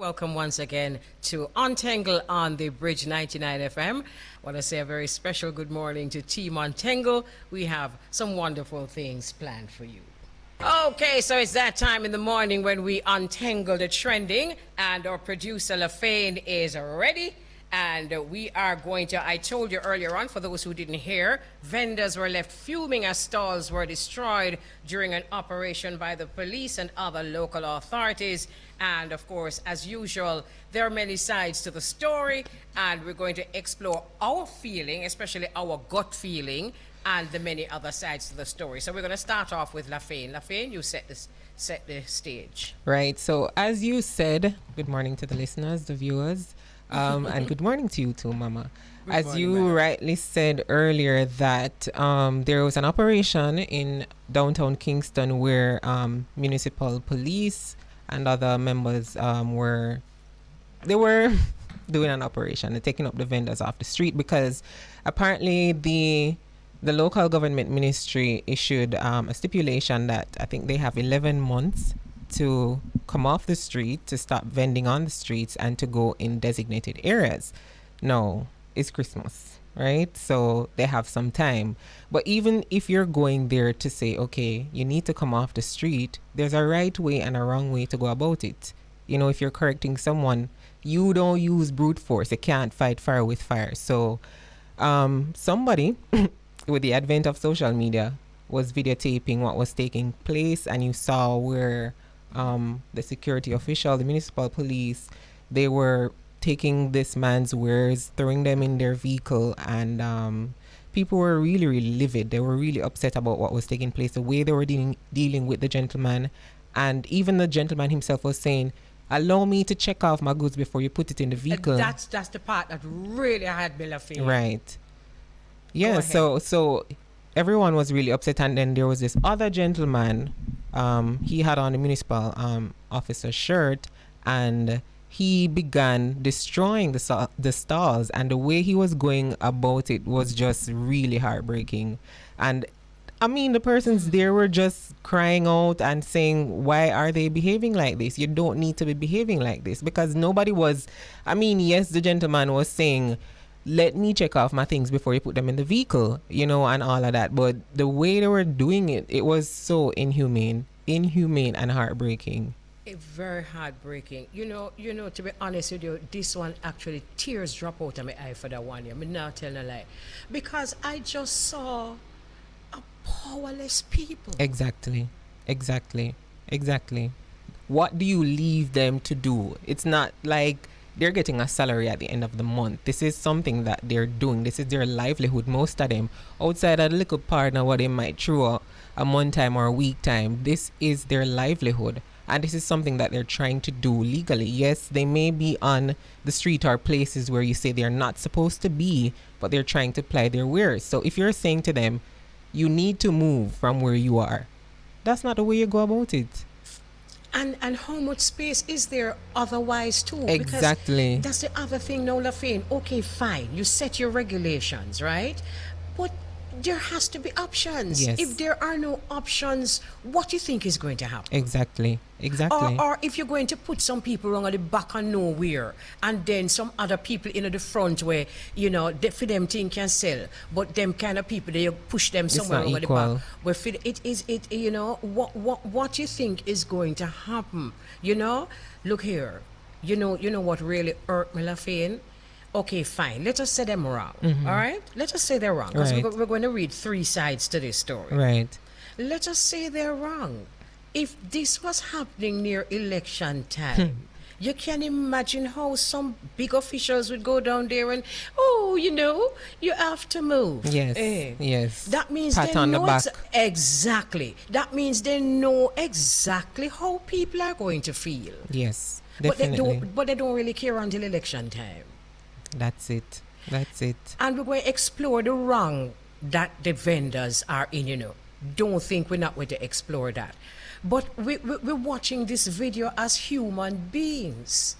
Welcome once again to Untengle on the Bridge 99 FM. I want to say a very special good morning to Team Untengle. We have some wonderful things planned for you. Okay, so it's that time in the morning when we untangle the trending, and our producer LaFane is ready. And we are going to, I told you earlier on, for those who didn't hear, vendors were left fuming as stalls were destroyed during an operation by the police and other local authorities. And of course, as usual, there are many sides to the story, and we're going to explore our feeling, especially our gut feeling, and the many other sides to the story. So we're going to start off with LaFane. LaFane, you set the stage. Right. So as you said, good morning to the listeners, the viewers. And good morning to you too, Mama. As morning, you rightly said earlier that there was an operation in downtown Kingston where municipal police and other members were doing an operation and taking up the vendors off the street because apparently the local government ministry issued a stipulation that I think they have 11 months to come off the street, to stop vending on the streets, and to go in designated areas. No, it's Christmas, right? So they have some time. But even if you're going there to say, okay, you need to come off the street, there's a right way and a wrong way to go about it. You know, if you're correcting someone, you don't use brute force. You can't fight fire with fire. So somebody, with the advent of social media, was videotaping what was taking place, and you saw where the security official, the municipal police, they were taking this man's wares, throwing them in their vehicle, and people were really, really livid. They were really upset about what was taking place, the way they were dealing with the gentleman. And even the gentleman himself was saying, allow me to check off my goods before you put it in the vehicle. That's the part that really had me laughing. Right. Yeah, so everyone was really upset. And then there was this other gentleman, he had on a municipal officer shirt, and he began destroying the stalls, and the way he was going about it was just really heartbreaking. And I mean, the persons there were just crying out and saying, why are they behaving like this? You don't need to be behaving like this, because nobody was, I mean, yes, the gentleman was saying, let me check off my things before you put them in the vehicle, you know, and all of that. But the way they were doing it, it was so inhumane and heartbreaking. Very heartbreaking. You know, to be honest with you, this one actually tears drop out of my eye for that one. I'm not telling a lie. Because I just saw a powerless people. Exactly. What do you leave them to do? It's not like they're getting a salary at the end of the month. This is something that they're doing. This is their livelihood. Most of them, outside of a little partner what they might throw a month time or a week time, this is their livelihood. And this is something that they're trying to do legally. Yes, they may be on the street or places where you say they're not supposed to be, but they're trying to ply their wares. So if you're saying to them, you need to move from where you are, that's not the way you go about it. And how much space is there otherwise too? Exactly. Because that's the other thing now, LaFane. Okay, fine. You set your regulations, right? But there has to be options. Yes. If there are no options, what do you think is going to happen? Exactly. Or if you're going to put some people wrong at the back of nowhere, and then some other people in the front where, you know, for them thing can sell, but them kind of people, they push them somewhere wrong at the back. Where you know, what you think is going to happen? You know, look here. You know what really hurt me, LaFane? Okay, fine. Let us say them wrong. Mm-hmm. All right? Let us say they're wrong. Because we're going to read three sides to this story. Right. Let us say they're wrong. If this was happening near election time, you can imagine how some big officials would go down there and, you know, you have to move. Yes. Yes. That means pat they on know the back. Exactly. That means they know exactly how people are going to feel. Yes, definitely. But they don't really care until election time. That's it. And we're going to explore the wrong that the vendors are in, you know. Don't think we're not going to explore that. But we're watching this video as human beings.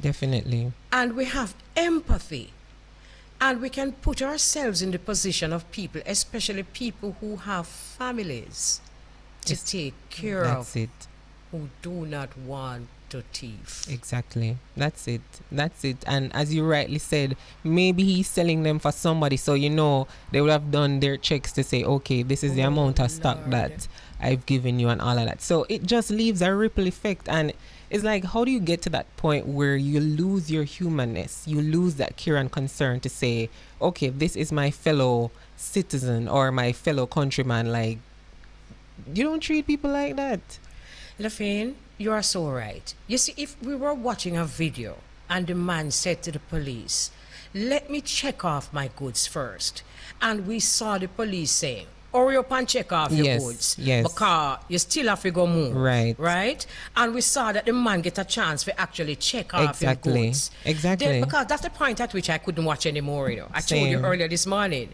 Definitely. And we have empathy. And we can put ourselves in the position of people, especially people who have families to take care of. That's it. Who do not want to thief. Exactly. That's it. That's it. And as you rightly said, maybe he's selling them for somebody. So, they would have done their checks to say, okay, this is the amount of stock Lord. that I've given you and all of that. So it just leaves a ripple effect. And it's like, how do you get to that point where you lose your humanness? You lose that care and concern to say, okay, this is my fellow citizen or my fellow countryman. Like, you don't treat people like that. Lafayne, you are so right. You see, if we were watching a video and the man said to the police, let me check off my goods first, and we saw the police saying, hurry up and check off your goods. Yes. Because you still have to go move. Right. Right? And we saw that the man get a chance to actually check off your goods. Exactly. Then, because that's the point at which I couldn't watch anymore, I told you earlier this morning.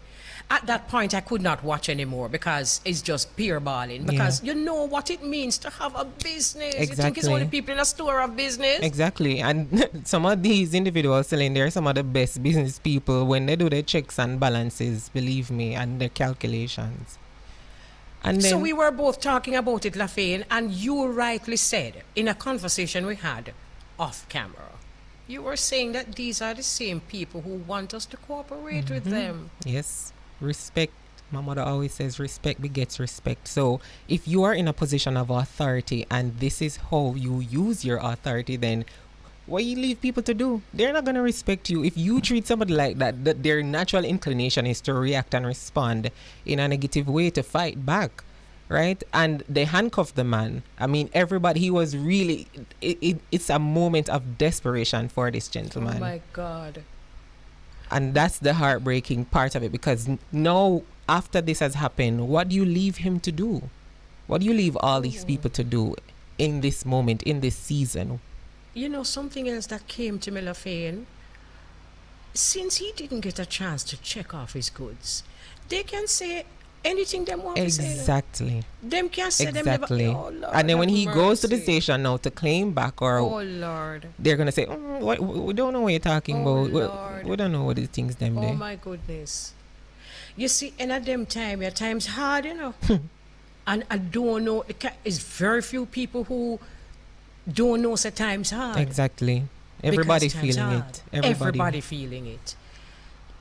At that point, I could not watch anymore because it's just beer balling. Because you know what it means to have a business. Exactly. You think it's only people in a store have business? Exactly. And some of these individuals selling, they're some of the best business people when they do their checks and balances, believe me, and their calculations. And then, so we were both talking about it, Lafayne, and you rightly said in a conversation we had off camera, you were saying that these are the same people who want us to cooperate with them. Yes. Respect. My mother always says respect begets respect. So if you are in a position of authority and this is how you use your authority, then what you leave people to do? They're not going to respect you. If you treat somebody like that, their natural inclination is to react and respond in a negative way, to fight back, right? And they handcuffed the man. I mean, everybody, he was really, it's a moment of desperation for this gentleman. Oh my God. And that's the heartbreaking part of it, because now, after this has happened, what do you leave him to do? What do you leave all these people to do in this moment, in this season? You know, something else that came to me, Lafayne, since he didn't get a chance to check off his goods, they can say anything they want to say. Exactly. Them can say Exactly. them never, oh Lord, and then when he goes to the mercy. station now to claim back, or Oh Lord. they're going to say, we don't know what you're talking Oh, about. Lord. We don't know what these things them Oh there. my goodness. You see, in a them time, your time's hard, And I don't know, it's very few people who don't know the time's hard. Exactly. Everybody Because time's feeling hard. it. Everybody feeling it.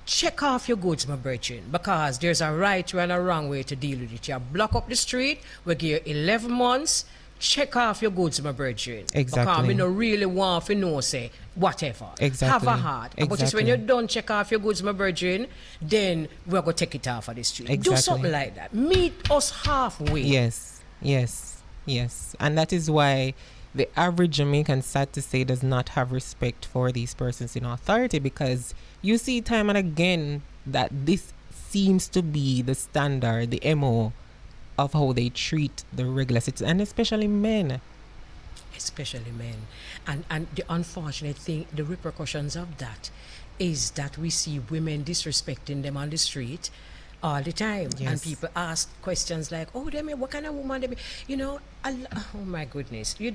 Check off your goods, my brethren, because there's a right way and a wrong way to deal with it. You block up the street, we give you 11 months. Check off your goods, my brethren. Exactly. Because we don't really want to know, say, whatever. Exactly. Have a heart. But it's when you don't check off your goods, my brethren, then we're going to take it off of the street. Exactly. Do something like that. Meet us halfway. Yes. And that is why the average Jamaican, sad to say, does not have respect for these persons in authority, because you see time and again that this seems to be the standard, the MO of how they treat the regular citizens, and especially men. Especially men. And the unfortunate thing, the repercussions of that is that we see women disrespecting them on the street all the time. Yes. And people ask questions like, oh, what kind of woman they be? Oh my goodness. We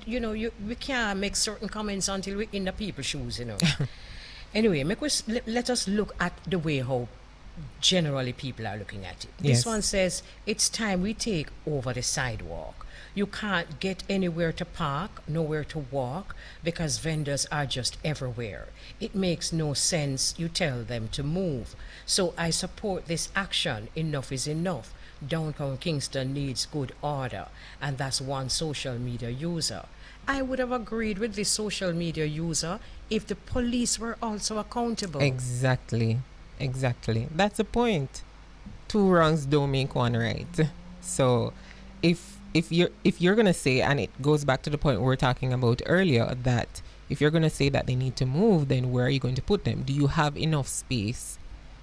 can't make certain comments until we're in the people's shoes, Anyway, let us look at the way how generally people are looking at it. Yes. This one says, it's time we take over the sidewalk. You can't get anywhere to park, nowhere to walk, because vendors are just everywhere. It makes no sense you tell them to move. So I support this action. Enough is enough. Downtown Kingston needs good order. And that's one social media user. I would have agreed with this social media user if the police were also accountable. Exactly. That's the point. Two wrongs don't make one right. So if you're gonna say, and it goes back to the point we were talking about earlier, that if you're gonna say that they need to move, then where are you going to put them? Do you have enough space?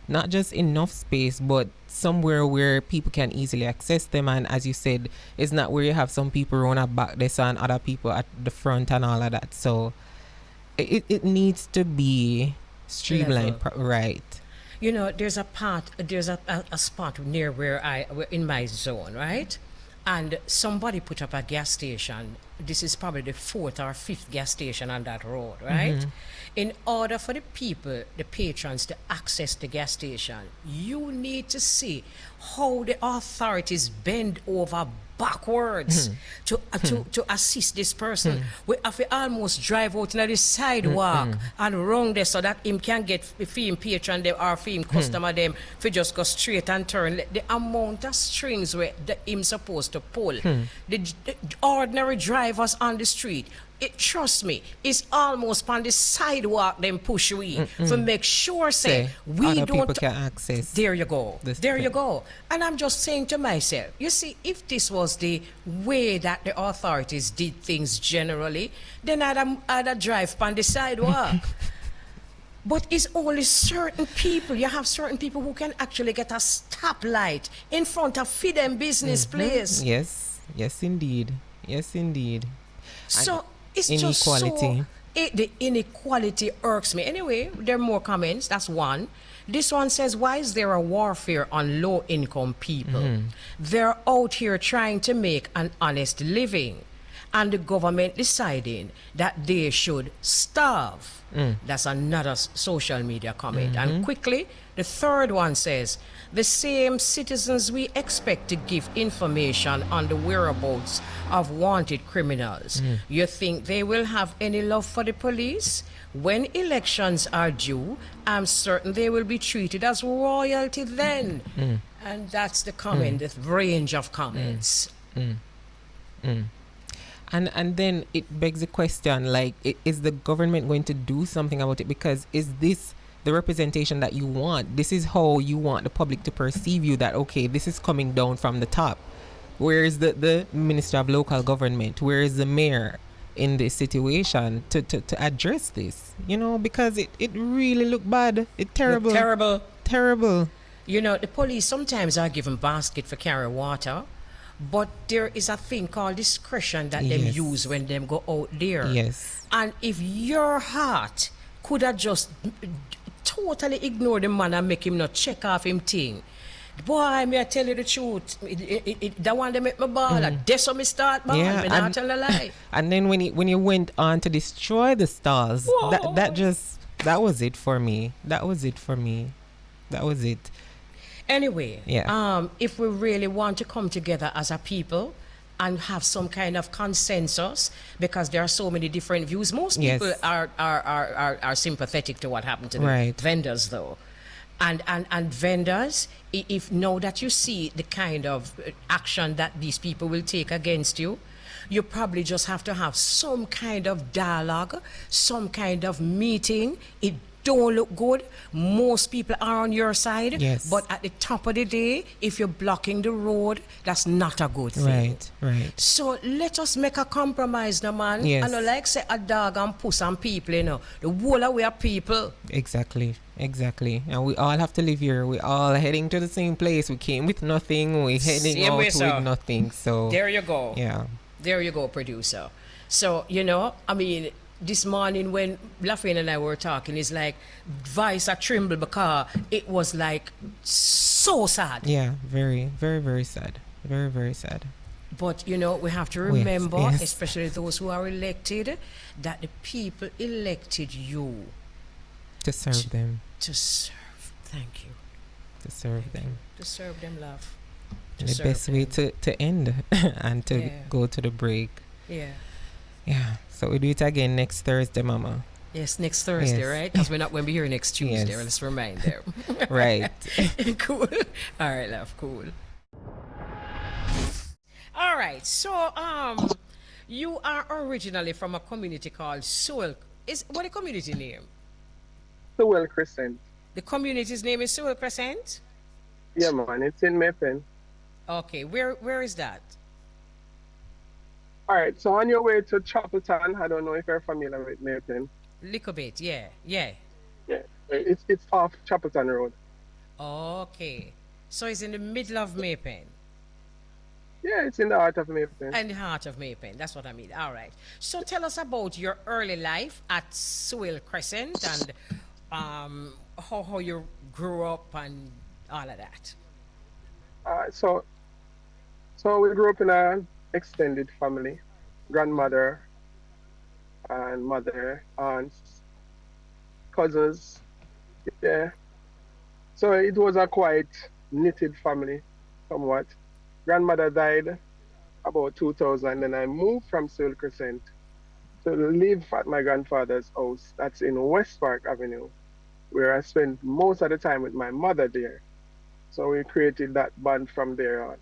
Not just enough space, but somewhere where people can easily access them. And as you said, it's not where you have some people run at back there and other people at the front and all of that. So it needs to be streamlined, right? There's a spot near where we're in my zone, right? And somebody put up a gas station. This is probably the 4th or 5th gas station on that road, right? Mm-hmm. In order for the people, the patrons, to access the gas station, you need to see how the authorities bend over backwards to assist this person. We have to almost drive out in the sidewalk and round there so that him can get film patron them or film customer them if just go straight and turn. The amount of strings where him supposed to pull. The ordinary drivers on the street, trust me, it's almost on the sidewalk them push we to make sure say we other don't people can access. There you go. This There you thing. go. And I'm just saying to myself, you see, if this was the way that the authorities did things generally, then I'd drive on the sidewalk. But it's only certain people. You have certain people who can actually get a stoplight in front of them business place. Yes, yes, indeed. Yes, indeed. So it's Inequality. just so the inequality irks me. Anyway, there are more comments. That's one. This one says, why is there a warfare on low-income people? They're out here trying to make an honest living, and the government deciding that they should starve. That's another social media comment. And quickly, the third one says, the same citizens we expect to give information on the whereabouts of wanted criminals. You think they will have any love for the police? When elections are due, I'm certain they will be treated as royalty then. And that's the comment, the range of comments. And then it begs the question, like, is the government going to do something about it? Because is this the representation that you want? This is how you want the public to perceive you, that, okay, this is coming down from the top. Where is the Minister of Local Government? Where is the mayor in this situation to address this? You know, because it really look bad. It's terrible. Terrible. Terrible. You know, the police sometimes are given basket for carry water, but there is a thing called discretion that them Yes. use when them go out there. Yes. And if your heart could have just totally ignored the man and make him not check off him thing, boy, may I tell you the truth, that one they make me ball. That's how me start ball. Yeah, Me not and- tell a lie. And then when you went on to destroy the stars, that was it for me. That was it for me. That was it. Anyway, Yeah. if we really want to come together as a people and have some kind of consensus, because there are so many different views, most Yes. people are sympathetic to what happened to the Right. vendors, though. And vendors, if now that you see the kind of action that these people will take against you, you probably just have to have some kind of dialogue, some kind of meeting. It don't look good. Most people are on your side. Yes. But at the top of the day, if you're blocking the road, that's not a good thing. Right. So let us make a compromise, no man. Yes. I know, like say a dog and puss and people, you know. The whole of we are people. Exactly. And we all have to live here. We all heading to the same place. We came with nothing. We're heading Same out way, with sir. nothing. So There you go. yeah. There you go, producer. So, you know, I mean, this morning when Lafayette and I were talking, it's like voice a tremble because it was like so sad. Yeah. Very, very, very sad. Very, very sad. But, you know, we have to remember, yes. especially those who are elected, that the people elected you To serve them. to serve. Thank you. To serve them. To serve them, love. To The serve best way them. to end and to Yeah. go to the break. Yeah. Yeah. So we do it again next Thursday, Mama. Yes, next Thursday, Yes. right? Because we're not going to be here next Tuesday. Yes. Let's remind them. Right. Cool. All right, love. Cool. All right. So, you are originally from a community called Soul. What the community name? The Well Crescent. The community's name is Soul Crescent. Yeah, man, it's in May Pen. Okay. Where is that? All right, so on your way to Chapelton, I don't know if you're familiar with May Pen. Little bit. Yeah. Yeah, it's off Chapelton Road. Okay. So it's in the middle of May Pen. Yeah, it's in the heart of May Pen. And the heart of May Pen. That's what I mean. All right. So tell us about your early life at Soul Crescent and how you grew up and all of that. So we grew up in an extended family, grandmother and mother, aunts, cousins. Yeah. So it was a quite knitted family, somewhat. Grandmother died about 2000. Then I moved from Silk Crescent to live at my grandfather's house. That's in West Park Avenue, where I spent most of the time with my mother there. So we created that band from there on.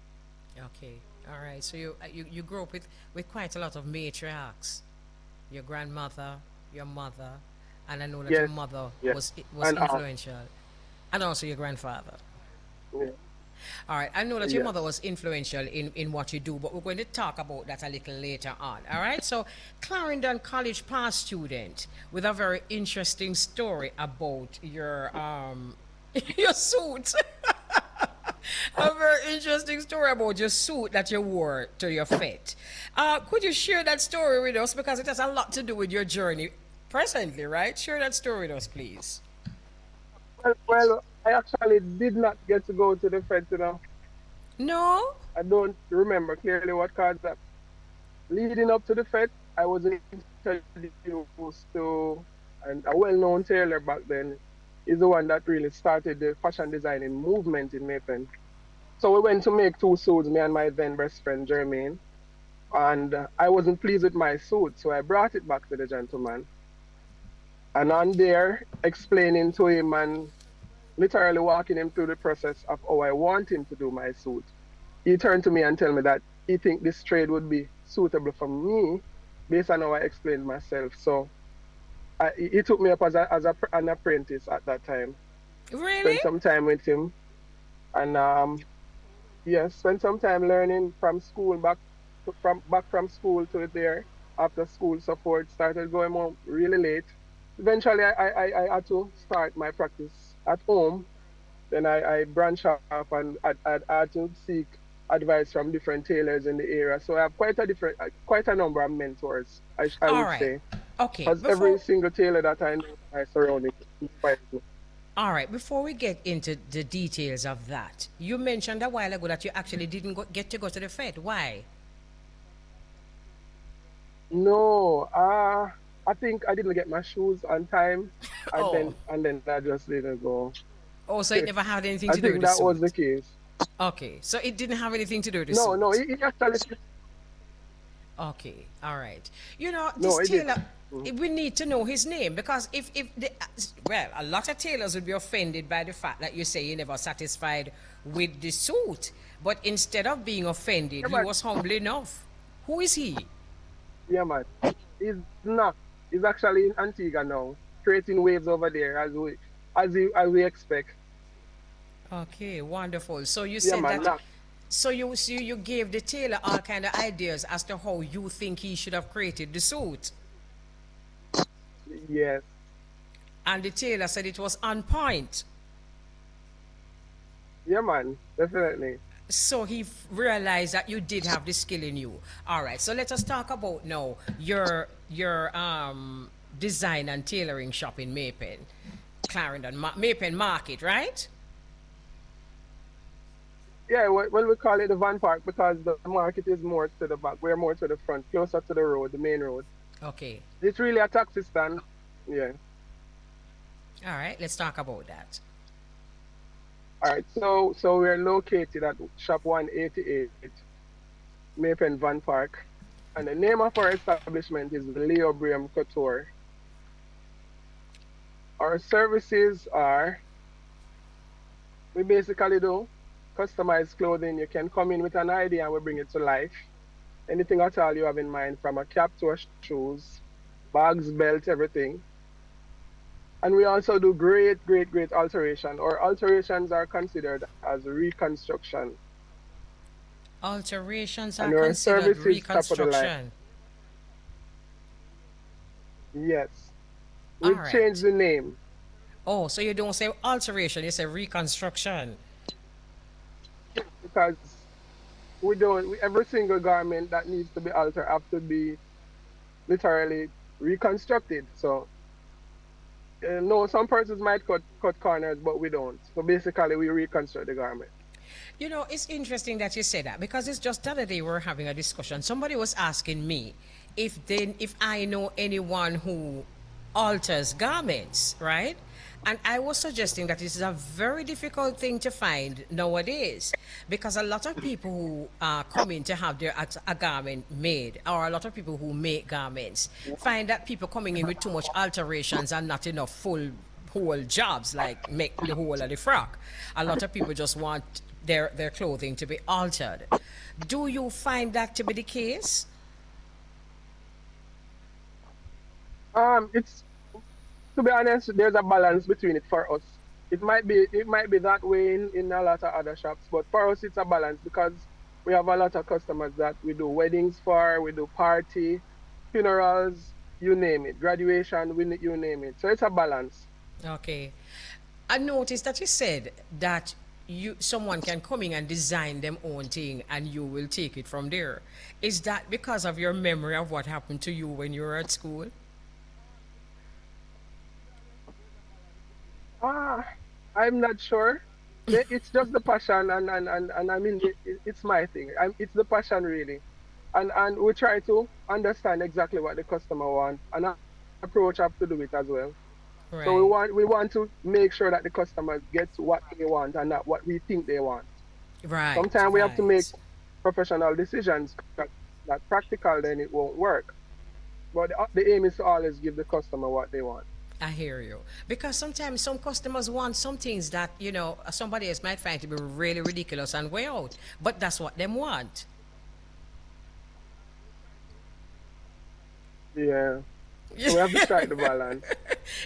Okay. All right. So you grew up with quite a lot of matriarchs. Your grandmother, your mother, and I know that your Yes, mother yes. was And influential, and also your grandfather. yeah, All right, I know that your mother yes. was influential in what you do, but we're going to talk about that a little later on. All right, so Clarendon College past student with a very interesting story about your your suit. A very interesting story about your suit that you wore to your fete. Could you share that story with us because it has a lot to do with your journey presently, right? Share that story with us, please. Well, I actually did not get to go to the fete, you know. No. I don't remember clearly what caused that. Leading up to the fete, I was introduced to and a well-known tailor back then. Is the one that really started the fashion designing movement in May Pen. So we went to make two suits, me and my then best friend Jermaine. And I wasn't pleased with my suit, so I brought it back to the gentleman. And on there, explaining to him and literally walking him through the process of how I want him to do my suit. He turned to me and tell me that he think this trade would be suitable for me based on how I explained myself. So he took me up an apprentice at that time. Really? Spent some time with him, and yes, spent some time learning from school back from school to there. After school support started going home really late. Eventually, I had to start my practice at home. Then I branched off and I had to seek advice from different tailors in the area. So I have quite a number of mentors, I All would right. say, Okay. because every single tailor that I know, I surround it inspires me. All right. Before we get into the details of that, you mentioned a while ago that you actually didn't get to go to the Fed. Why? No, I think I didn't get my shoes on time, and Oh. then I just didn't go. Oh, so it never had anything I to do with think the that was the suit. case. Okay. So it didn't have anything to do with the No, no, suit. he actually Okay. All right. You know, no, this he tailor, didn't. Mhm. we need to know his name because if the, well, a lot of tailors would be offended by the fact that you say you never satisfied with the suit, but instead of being offended, Yeah, he man. was humble enough. Who is he? Yeah, man. He's not. He's actually in Antigua now, creating waves over there as we expect. Okay, wonderful. So you Yeah, said man. that. Not. So you gave the tailor all kind of ideas as to how you think he should have created the suit, Yes. and the tailor said it was on point. Yeah, man. Definitely. So he realized that you did have the skill in you. All right. So let us talk about now your design and tailoring shop in May Pen, Clarendon, May Pen Market, right? Yeah. Well, we call it the Van Park because the market is more to the back. We're more to the front, closer to the road, the main road. Okay. It's really a taxi stand. Yeah. All right. Let's talk about that. All right. So we're located at shop 188, Maypen Van Park, and the name of our establishment is Leo Briam Couture. Our services are we basically do customized clothing. You can come in with an idea and we bring it to life. Anything at all you have in mind, from a cap to a shoes, bags, belt, everything. And we also do great alteration. Our alterations are considered as reconstruction, Alterations are and our considered service is top of the line. reconstruction. Yes, All we've changed right. the name. Oh, so you don't say alteration, you say reconstruction. Because we don't. Every single garment that needs to be altered have to be literally reconstructed. So no, some persons might cut corners, but we don't. So basically, we reconstruct the garment. You know, it's interesting that you say that because it's just the other day we were having a discussion. Somebody was asking me if I know anyone who alters garments, right? And I was suggesting that this is a very difficult thing to find nowadays because a lot of people who come in to have a garment made, or a lot of people who make garments, find that people coming in with too much alterations and not enough full whole jobs like make the whole of the frock. A lot of people just want their clothing to be altered. Do you find that to be the case? It's, to be honest, there's a balance between it for us. It might be that way in a lot of other shops, but for us it's a balance because we have a lot of customers that we do weddings for, we do party, funerals, you name it, graduation, you name it. So it's a balance. Okay. I noticed that you said that someone can come in and design them own thing and you will take it from there. Is that because of your memory of what happened to you when you were at school? I'm not sure. It's just the passion, and I mean, it's my thing. It's the passion, really. And we try to understand exactly what the customer wants, and our approach have to do it as well. So Right. we want to make sure that the customer gets what they want and not what we think they want. Right. Sometimes we have to make Right. professional decisions that practical, then it won't work. But the aim is to always give the customer what they want. I hear you. Because sometimes some customers want some things that, somebody else might find to be really ridiculous and way out. But that's what them want. Yeah. So we have to strike the balance.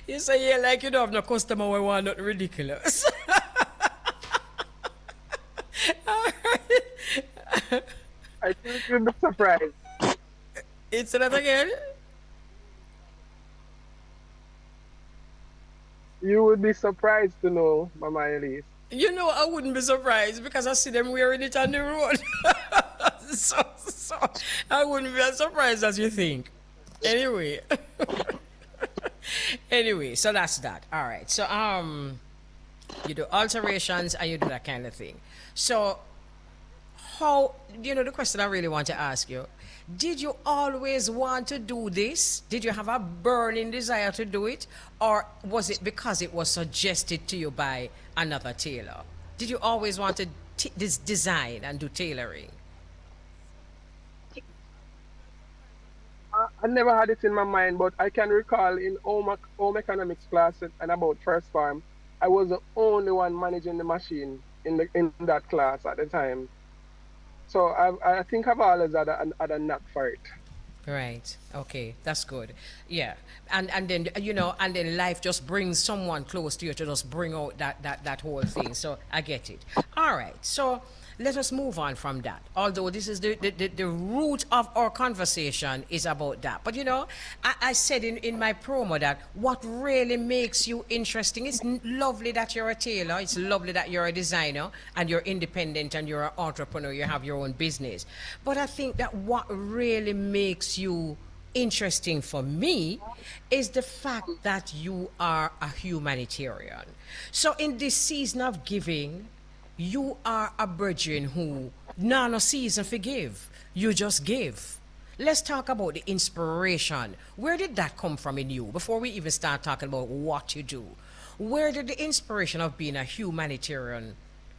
You say, yeah, like you don't have no customer who want nothing ridiculous. All right. I think you'll be surprised. It's that again. You would be surprised to know, Mama Elise. I wouldn't be surprised because I see them wearing it on the road. so I wouldn't be as surprised as you think. Anyway. Anyway, so that's that. All right. So you do alterations and you do that kind of thing. So how the question I really want to ask you, did you always want to do this? Did you have a burning desire to do it? Or was it because it was suggested to you by another tailor? Did you always want to design and do tailoring? I never had it in my mind, but I can recall in home economics class and about first farm, I was the only one managing the machine in that class at the time. So I think I've always had a knack for it. Right. Okay. That's good. Yeah. And then and then life just brings someone close to you to just bring out that whole thing. So I get it. All right. So let us move on from that. Although this is the root of our conversation is about that. But I said in my promo that what really makes you interesting, it's lovely that you're a tailor, it's lovely that you're a designer and you're independent and you're an entrepreneur, you have your own business. But I think that what really makes you interesting for me is the fact that you are a humanitarian. So in this season of giving, you are a virgin who no season forgive. You just give. Let's talk about the inspiration. Where did that come from in you? Before we even start talking about what you do, where did the inspiration of being a humanitarian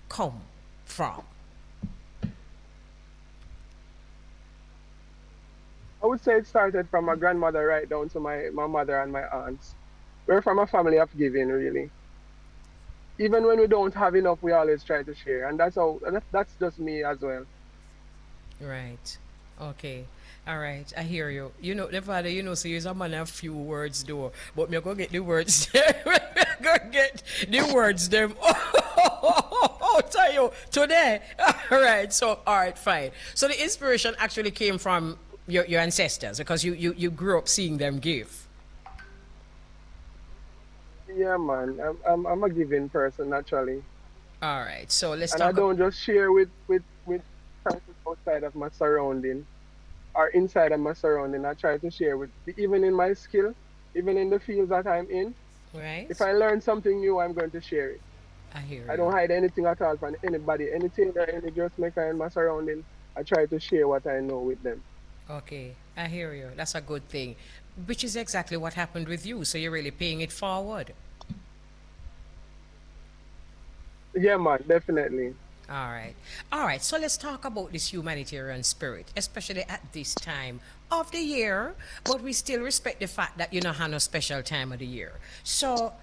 come from? I would say it started from my grandmother right down to my mother and my aunts. We're from a family of giving, really. Even when we don't have enough, we always try to share, and that's just me as well. Right. Okay. All right. I hear you. Nevardo, so you're a man of few words though, but me go get the words there. Go get the words them. Oh, tell you today. All right. So, all right, fine. So the inspiration actually came from your ancestors because you grew up seeing them give. Yeah, man. I'm a giving person naturally, All right. So let's and I talk. don't just share with persons outside of my surrounding or inside of my surrounding. I try to share with even in my skill, even in the fields that I'm in. Right. If I learn something new, I'm going to share it. I hear I you. don't hide anything at all from anybody, any tailor, any dressmaker in my surrounding. I try to share what I know with them. Okay. I hear you. That's a good thing, which is exactly what happened with you. So you're really paying it forward. Yeah, man, definitely. All right. All right. So let's talk about this humanitarian spirit, especially at this time of the year, but we still respect the fact that you don't have no special time of the year. So,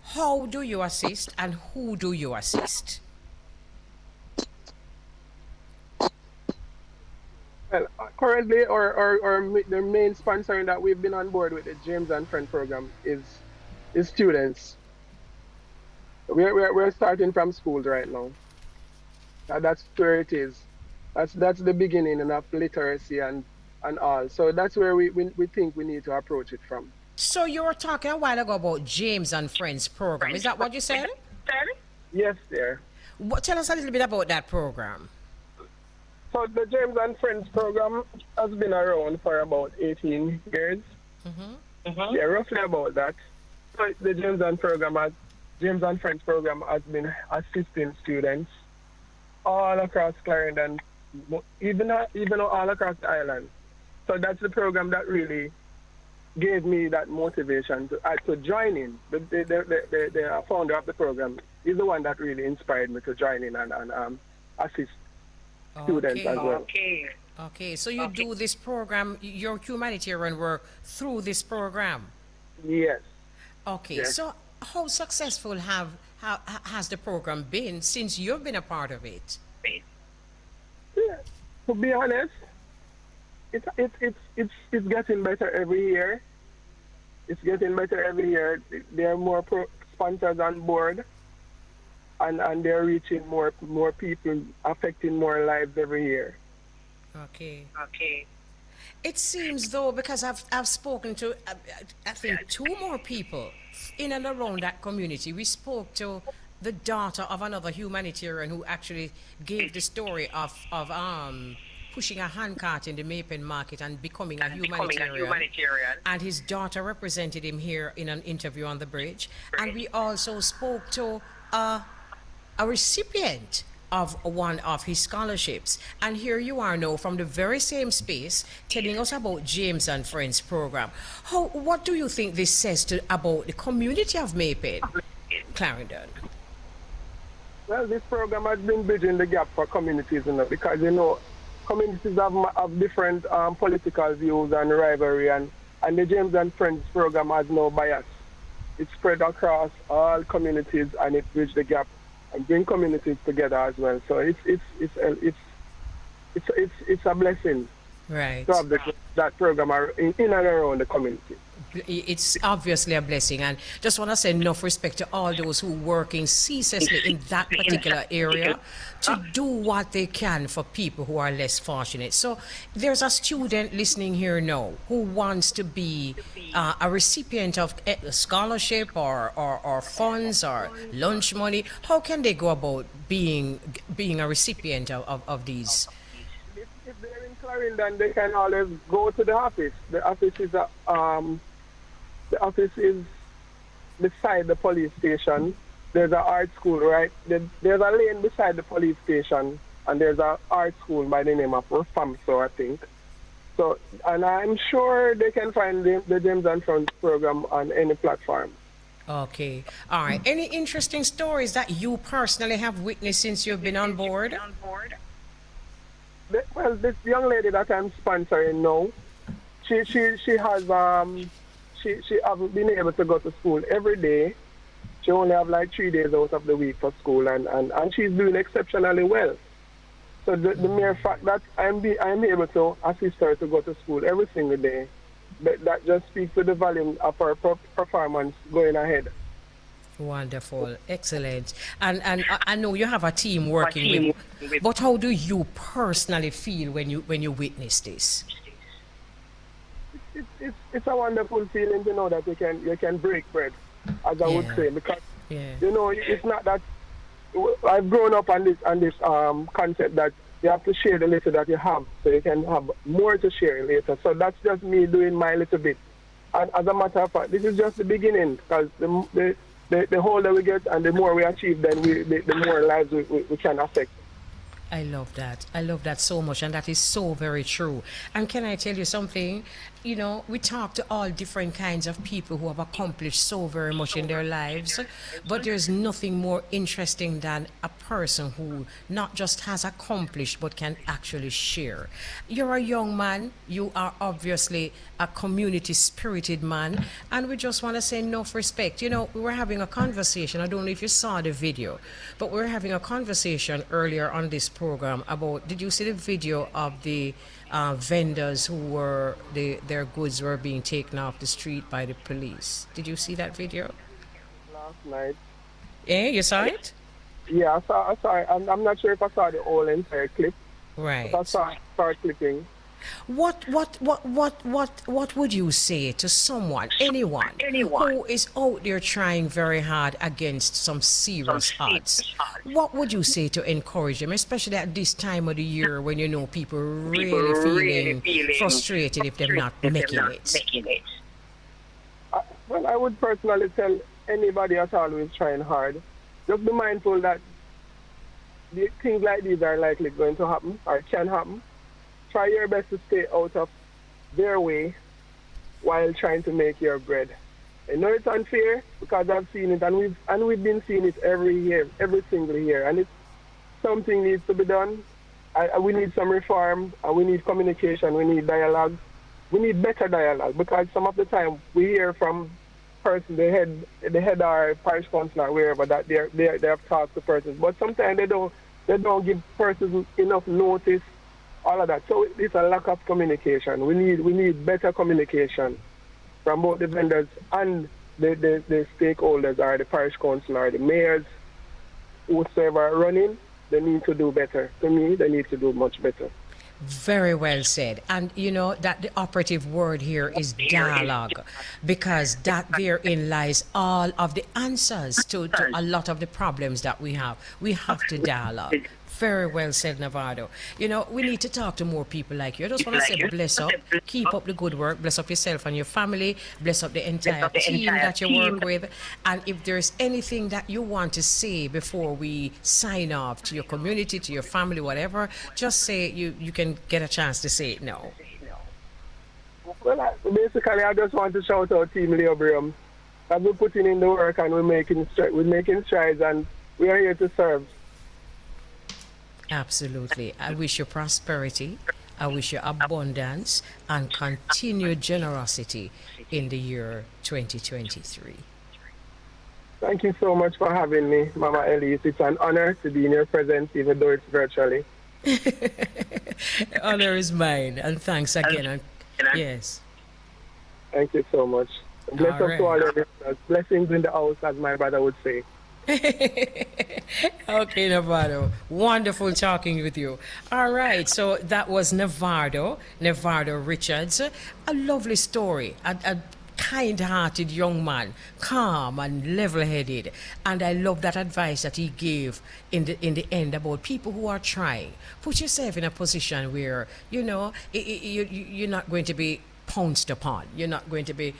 how do you assist and who do you assist? Well, currently, the main sponsor that we've been on board with the James and Friend program is students. We're starting from schools right now. That's where it is. That's the beginning of literacy and all. So that's where we think we need to approach it from. So you were talking a while ago about James and Friends program. Is that what you said? Yes, there. Tell us a little bit about that program. So the James and Friends program has been around for about 18 years. Yeah, roughly about that. So the James and Friends program has been assisting students all across Clarendon, even all across the island. So that's the program that really gave me that motivation to join in. The founder of the program is the one that really inspired me to join in and assist students as well. Okay, so you do this program, your humanitarian work through this program. Yes. Okay, Yes. so how successful has the program been since you've been a part of it? Yeah. To be honest, it's getting better every year. It's getting better every year. There are more sponsors on board, and they're reaching more people, affecting more lives every year. Okay. It seems though, because I've spoken to I think two more people in and around that community. We spoke to the daughter of another humanitarian who actually gave the story of pushing a handcart in the May Pen market and becoming a humanitarian. And his daughter represented him here in an interview on the bridge. And we also spoke to a recipient of one of his scholarships. And here you are now from the very same space telling us about James and Friends program. What do you think this says about the community of May Pen Clarendon? Well, this program has been bridging the gap for communities, because communities have different political views and rivalry, and the James and Friends program has no bias. It's spread across all communities, and it bridges the gap and bring communities together as well. So it's a blessing, right, to have that program in and around the community. It's obviously a blessing, and just want to say enough respect to all those who working ceaselessly in that particular area to do what they can for people who are less fortunate. So there's a student listening here now who wants to be a recipient of a scholarship or funds or lunch money. How can they go about being a recipient of these? If they're in Clarendon, they can always go to the office. The office is beside the police station. There's an art school, right? There's a lane beside the police station, and there's an art school by the name of FAMSO, I think. So, and I'm sure they can find the James and Friends program on any platform. Okay. All right. Any interesting stories that you personally have witnessed since you've been on board? Well, this young lady that I'm sponsoring now, she has she haven't been able to go to school every day. She only have like 3 days out of the week for school, and she's doing exceptionally well. So the mere fact that I'm able to assist her to go to school every single day, that just speaks to the volume of her performance going ahead. Wonderful, excellent. And I know you have a team working with, but how do you personally feel when you witness this? It's a wonderful feeling to know that you can break bread, as I would say, because it's not that I've grown up on this concept that you have to share the little that you have, so you can have more to share later. So that's just me doing my little bit. And as a matter of fact, this is just the beginning, because the older we get and the more we achieve, then the more lives we can affect. I love that. I love that so much, and that is so very true. And can I tell you something? you know, we talk to all different kinds of people who have accomplished so very much in their lives, but there's nothing more interesting than a person who not just has accomplished but can actually share. You're a young man, you are obviously a community spirited man, and we just want to say enough respect. You know, we were having a conversation, I don't know if you saw the video, but we were having a conversation earlier on this program about, did you see the video of the vendors who were, their goods were being taken off the street by the police? Did you see that video? Last night. Yeah, you saw it? Yeah, I saw it. I'm not sure if I saw the whole entire clip. Right. But I saw part clipping. What would you say to someone, anyone who is out there trying very hard against some serious odds? What would you say to encourage them, especially at this time of the year when you know people really feeling frustrated if they're not making it? Well, I would personally tell anybody that's always trying hard, just be mindful that things like these are likely going to happen or can happen. Try your best to stay out of their way while trying to make your bread. I know it's unfair because I've seen it, and we've been seeing it every year, every single year, and it's something needs to be done. We need some reform, and we need communication, we need dialogue. We need better dialogue because some of the time we hear from person, the head or parish councillor, wherever, that they have talked to persons, but sometimes they don't give persons enough notice. All of that. So it's a lack of communication. We need better communication from both the vendors and the stakeholders, or the parish council, or the mayors, whoever are running. They need to do better. To me, they need to do much better. Very well said. And you know that the operative word here is dialogue, because that therein lies all of the answers to a lot of the problems that we have. We have to dialogue. Very well said, Nevardo. You know, we need to talk to more people like you. I just want to say bless up, keep up the good work, bless up yourself and your family, bless up the entire team that you work with. And if there's anything that you want to say before we sign off to your community, to your family, whatever, just say you can get a chance to say it now. Well, basically, I just want to shout out Team Leobrium. I've been putting in the work, and we're making strides, and we are here to serve. Absolutely. I wish you prosperity. I wish you abundance and continued generosity in the year 2023. Thank you so much for having me, Mama Elise. It's an honor to be in your presence, even though it's virtually. The honor is mine, and thanks again. Yes. Thank you so much. Bless up to all your listeners. Blessings in the house, as my brother would say. Okay, Nevardo. Wonderful talking with you. All right, so that was Nevardo Richards. A lovely story. A kind-hearted young man, calm and level-headed, and I love that advice that he gave in the end about people who are trying. Put yourself in a position where you're not going to be pounced upon. You're not going to be,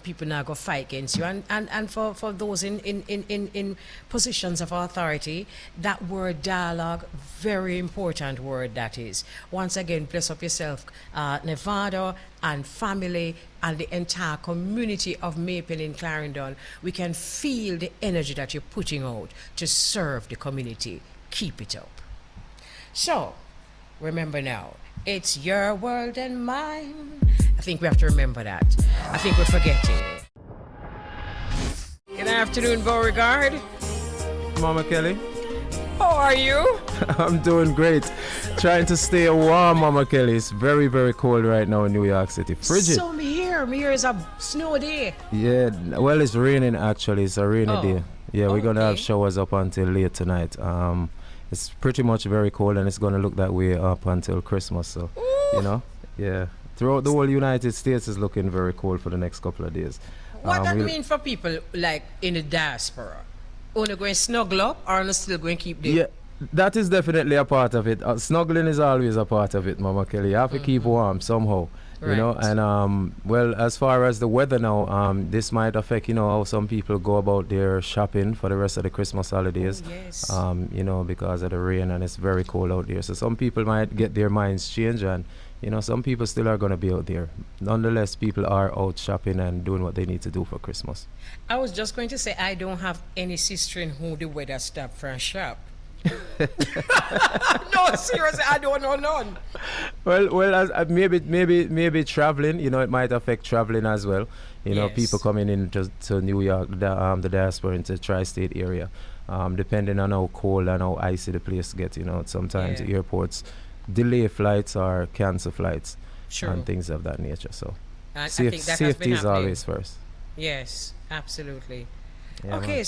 people now go fight against you. And for those in positions of authority, that word dialogue, very important word that is. Once again, bless up yourself, Nevardo and family and the entire community of May Pen in Clarendon. We can feel the energy that you're putting out to serve the community. Keep it up. So, remember now, it's your world and mine. I think we have to remember that. I think we're forgetting. Good afternoon, Beauregard. Mama Kelly. How are you? I'm doing great. Trying to stay warm, Mama Kelly. It's very, very cold right now in New York City. Frigid. So here is a snow day. Yeah, well, it's raining actually. It's a rainy day. Yeah, we're going to have showers up until late tonight. It's pretty much very cold, and it's going to look that way up until Christmas. So, yeah. Throughout the whole United States is looking very cold for the next couple of days. What that mean for people like in the diaspora? Only going to snuggle up, or are still going to keep them? Yeah, that is definitely a part of it. Snuggling is always a part of it, Mama Kelly. You have to keep warm somehow. Right. And well, as far as the weather now, this might affect how some people go about their shopping for the rest of the Christmas holidays. Yes. Because of the rain, and it's very cold out there, so some people might get their minds changed and You know, some people still are going to be out there. Nonetheless, people are out shopping and doing what they need to do for Christmas. I was just going to say, I don't have any sister in who the weather stopped for a shop. No, seriously, I don't know none. Well, as maybe traveling. You know, it might affect traveling as well. You know, Yes. people coming in to New York, the diaspora into tri-state area. Depending on how cold and how icy the place gets, you know, sometimes Yeah. airports delay flights or cancel flights Sure. and things of that nature. So And I think that has been safety is happening. always first. Yes, absolutely. Yeah, Okay, man.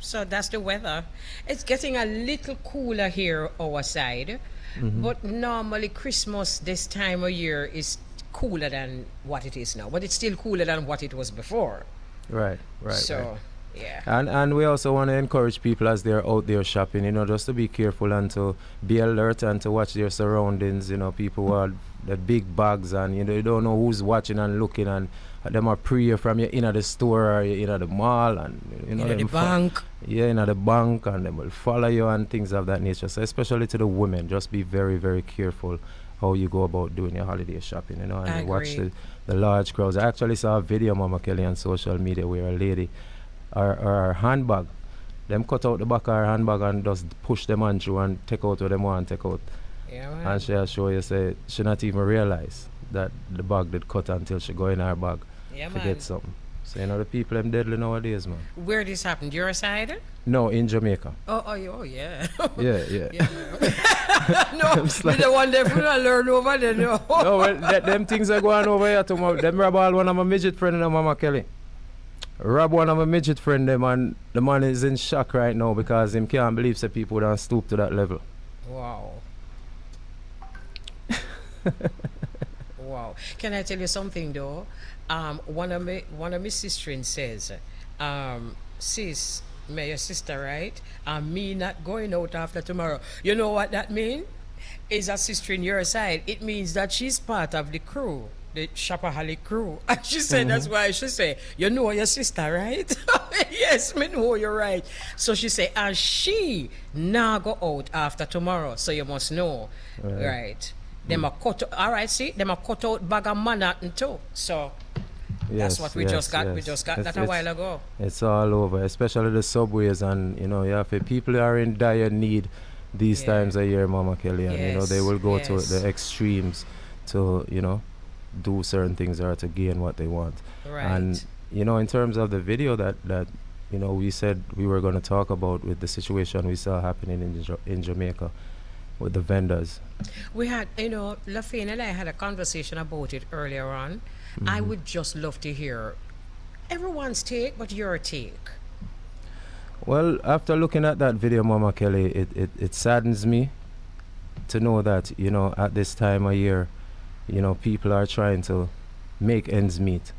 so that's the weather. It's getting a little cooler here our side, but normally Christmas this time of year is cooler than what it is now, but it's still cooler than what it was before. Right. So, Right. yeah. And we also want to encourage people as they're out there shopping, you know, just to be careful and to be alert and to watch their surroundings. You know, people who are the big bags and, you know, you don't know who's watching and looking, and them are pre from you in at the store or you in at the mall, and you know, You know, the them bank. yeah, in at the bank, and they will follow you and things of that nature. So especially to the women, just be very, very careful how you go about doing your holiday shopping, you know, and I watch agree. the large crowds. I actually saw a video, Mama Kelly, on social media where a lady, her handbag, them cut out the back of her handbag and just push them on through and take out what them want to take out. Yeah, man. And she'll show you, say, she not even realize that the bag did cut until she go in her bag Yeah, to man. get something. So, you know, the people, them deadly nowadays, man. Where this happened? Your side? No, in Jamaica. Oh, yeah. Yeah. Yeah. No, you the one that put learn over there, no. No, well, them things are going over here tomorrow. Them rob all one of my midget friend, Mama Kelly. Rob one of my midget friend, them, and the man is in shock right now because him can't believe that people don't stoop to that level. Wow. Wow. Can I tell you something though? One of my sisters says, sis, my your sister, right? Me not going out after tomorrow. You know what that means? Is a sister in your side. It means that she's part of the crew, the Shopaholic crew. And she said that's why she say, you know your sister, right? Yes, me know you're right. So she say, and she now go out after tomorrow. So you must know, right? Them are cut. All right, see, them are cut out bag of Manhattan too. So that's what we just got. We just got that a while ago. It's all over, especially the subways, and you know, people are in dire need these Yeah. times of year, Mama Kelly, and you know they will go to Yes. the extremes to, you know, do certain things or to gain what they want. Right. And you know, in terms of the video that you know we said we were going to talk about with the situation we saw happening in Jamaica with the vendors. We had, you know, Lafayette and I had a conversation about it earlier on. I would just love to hear everyone's take, but your take. Well, after looking at that video, Mama Kelly, it saddens me to know that, you know, at this time of year, you know, people are trying to make ends meet,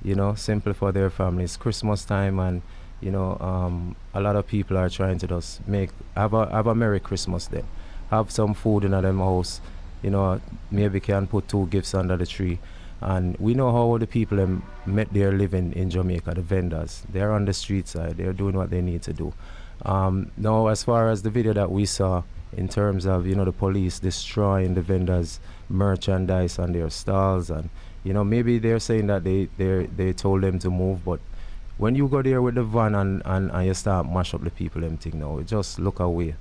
you know, simply for their families. Christmas time, and, you know, a lot of people are trying to just have a Merry Christmas then. Have some food in them house, you know, maybe can put 2 gifts under the tree. And we know how the people met their living in Jamaica, the vendors. They're on the street side. They're doing what they need to do. Now, as far as the video that we saw in terms of, you know, the police destroying the vendors' merchandise and their stalls, and, you know, maybe they're saying that they told them to move, but when you go there with the van and you start mash up the people, them thing now, just look away.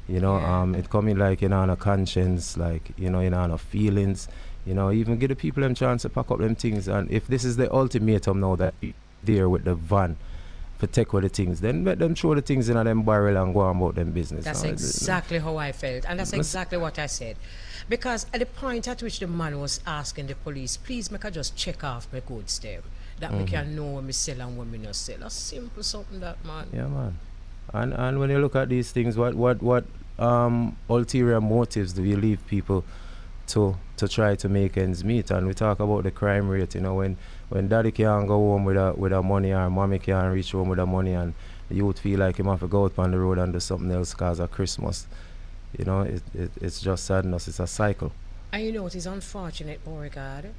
You know, Yeah. it coming like, you know, on a conscience, like, you know, on a feelings. You know, even give the people them chance to pack up them things. And if this is the ultimatum now that there with the van for take with the things, then let them throw the things in them barrel and go on about them business. That's now. exactly how I felt. And that's exactly what I said. Because at the point at which the man was asking the police, please make I just check off my goods them, that we can know when me sell and when me not sell. That's simple something that, man. Yeah, man. And when you look at these things, what ulterior motives do you leave people to try to make ends meet? And we talk about the crime rate, you know, when daddy can't go home with a money, or mommy can't reach home with the money, and the youth feel like him have to go out on the road and do something else because of Christmas. You know, it's just sadness. It's a cycle. And you know what is unfortunate, Beauregard?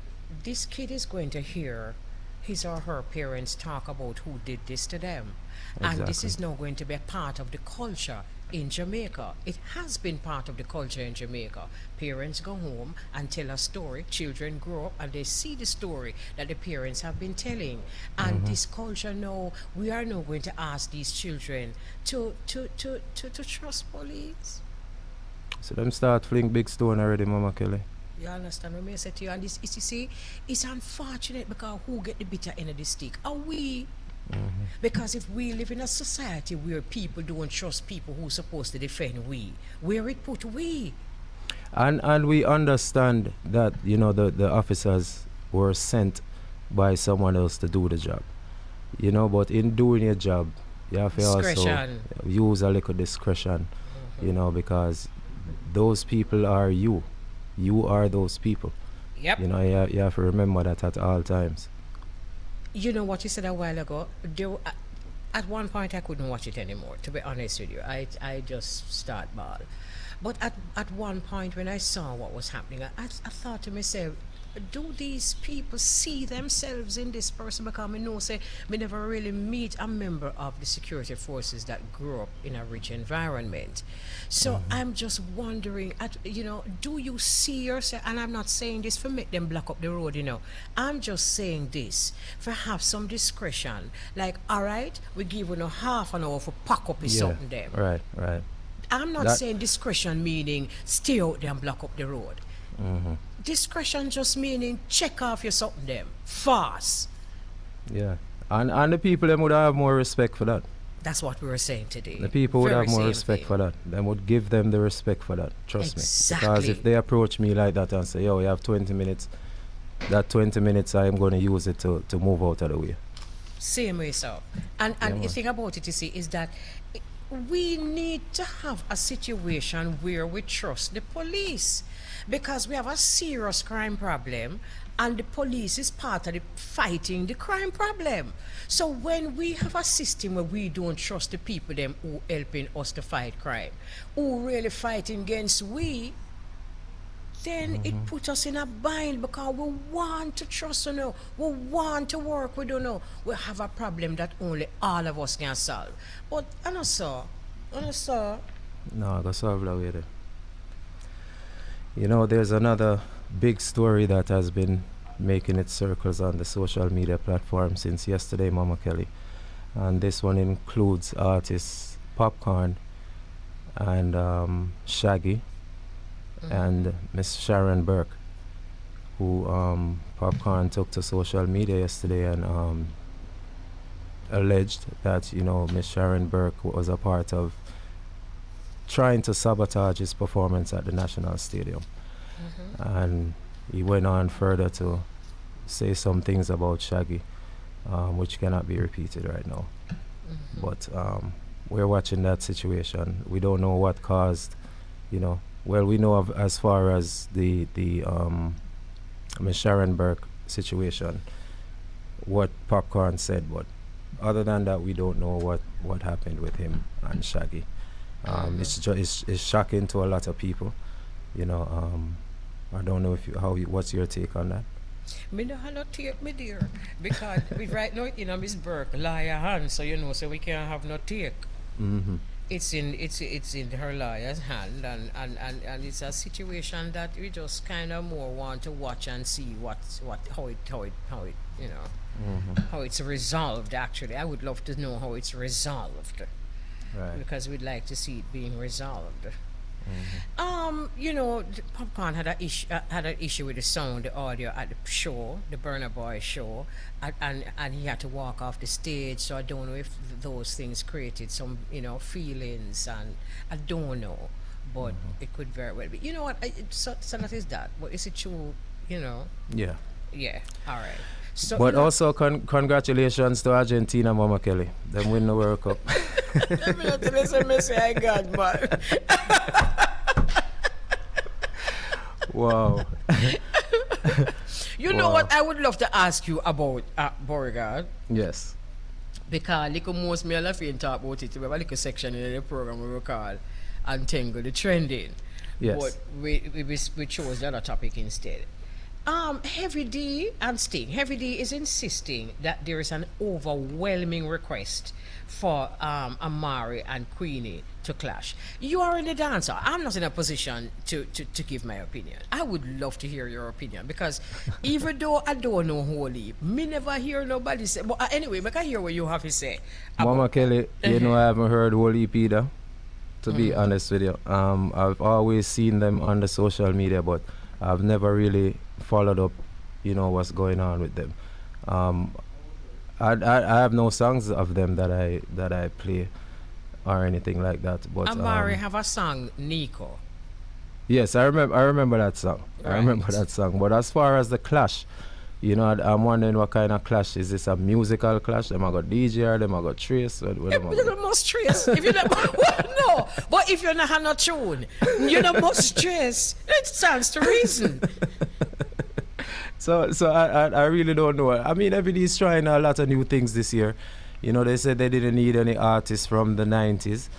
This kid is going to hear his or her parents talk about who did this to them. And this Exactly. is now going to be a part of the culture in Jamaica. It has been part of the culture in Jamaica. Parents go home and tell a story. Children grow up and they see the story that the parents have been telling. And this culture now, we are now going to ask these children to trust police. So them start fling big stone already, Mama Kelly. You understand what I say to you? And this is, you see, it's unfortunate because who get the bitter end of the stick? Are we? Because if we live in a society where people don't trust people who are supposed to defend we, where it put we? And we understand that, you know, the officers were sent by someone else to do the job. You know, but in doing your job, you have to also use a little discretion, you know, because those people are you. You are those people. Yep. You know, you have to remember that at all times. You know what you said a while ago? At one point I couldn't watch it anymore, to be honest with you. I just start ball. But at one point when I saw what was happening, I thought to myself, do these people see themselves in this person? Because I know, say, we never really meet a member of the security forces that grew up in a rich environment. So I'm just wondering, you know, do you see yourself? And I'm not saying this for make them block up the road, you know. I'm just saying this for have some discretion. Like, all right, we give you half an hour for pack up something them. Right. I'm not saying discretion meaning stay out there and block up the road. Discretion just meaning check off your something them fast. Yeah. And the people them would have more respect for that. That's what we were saying today. The people would Very have more same respect thing. for that. They would give them the respect for that. Trust Exactly. me. Because if they approach me like that and say, yo, you have 20 minutes, that 20 minutes I am going to use it to move out of the way. Same way, so. And the thing about it, you see, is that we need to have a situation where we trust the police, because we have a serious crime problem and the police is part of the fighting the crime problem. So when we have a system where we don't trust the people them who helping us to fight crime, who really fighting against we, then it puts us in a bind because we want to trust, you know, we want to work, we don't know. We have a problem that only all of us can solve. But I don't saw. No, I got solve that way there. You know, there's another big story that has been making its circles on the social media platform since yesterday, Mama Kelly. And this one includes artists Popcorn and Shaggy and Miss Sharon Burke, who Popcorn took to social media yesterday and alleged that, you know, Miss Sharon Burke was a part of trying to sabotage his performance at the National Stadium. And he went on further to say some things about Shaggy, which cannot be repeated right now. But we're watching that situation. We don't know what caused, you know, well, we know of as far as the Miss Sharon Burke situation, what Popcorn said, but other than that, we don't know what happened with him and Shaggy. It's shocking to a lot of people, you know. I don't know what's your take on that? Me no have no take, me dear, because we right now in Miss Burke lawyer hand, so you know, so we can't have no take. It's in her lawyer's hand, and it's a situation that we just kind of more want to watch and see how it you know how it's resolved. Actually, I would love to know how it's resolved, Right. because we'd like to see it being resolved. You know, Popcorn had an issue with the sound, the audio at the show, the Burna Boy show, and he had to walk off the stage. So I don't know if those things created some, you know, feelings, and I don't know, but it could very well be. You know what? So that is that. But is it true? You know? Yeah. Yeah. All right. So, But you know, also congratulations to Argentina, Mama Kelly. Them win the World Cup. let me not tell you some message I got, man. Wow. You know what I would love to ask you about Beauregard? Yes. Because little most me love to talk about it. We have a little section in the program we call Untengle, the trending. Yes. But we chose the other topic instead. Heavy D and Sting. Heavy D is insisting that there is an overwhelming request for Amari and Queenie to clash. You are in the dancer. I'm not in a position to give my opinion. I would love to hear your opinion because even though I don't know Holy, me never hear nobody say. But anyway, I can hear what you have to say. Mama Kelly, you know I haven't heard Holy either. To be honest with you, I've always seen them on the social media, but I've never really followed up, what's going on with them. I have no songs of them that I play or anything like that. But Amari have a song, Nico. Yes, I remember that song. Right. I remember that song. But as far as the clash, I'm wondering what kind of clash. Is this a musical clash? Them I got DJ or them I got Trace? You must Trace. If you no, but if you're not have no tune, you don't must Trace. It stands to reason. So I really don't know. I mean, everybody's trying a lot of new things this year. They said they didn't need any artists from the 90s.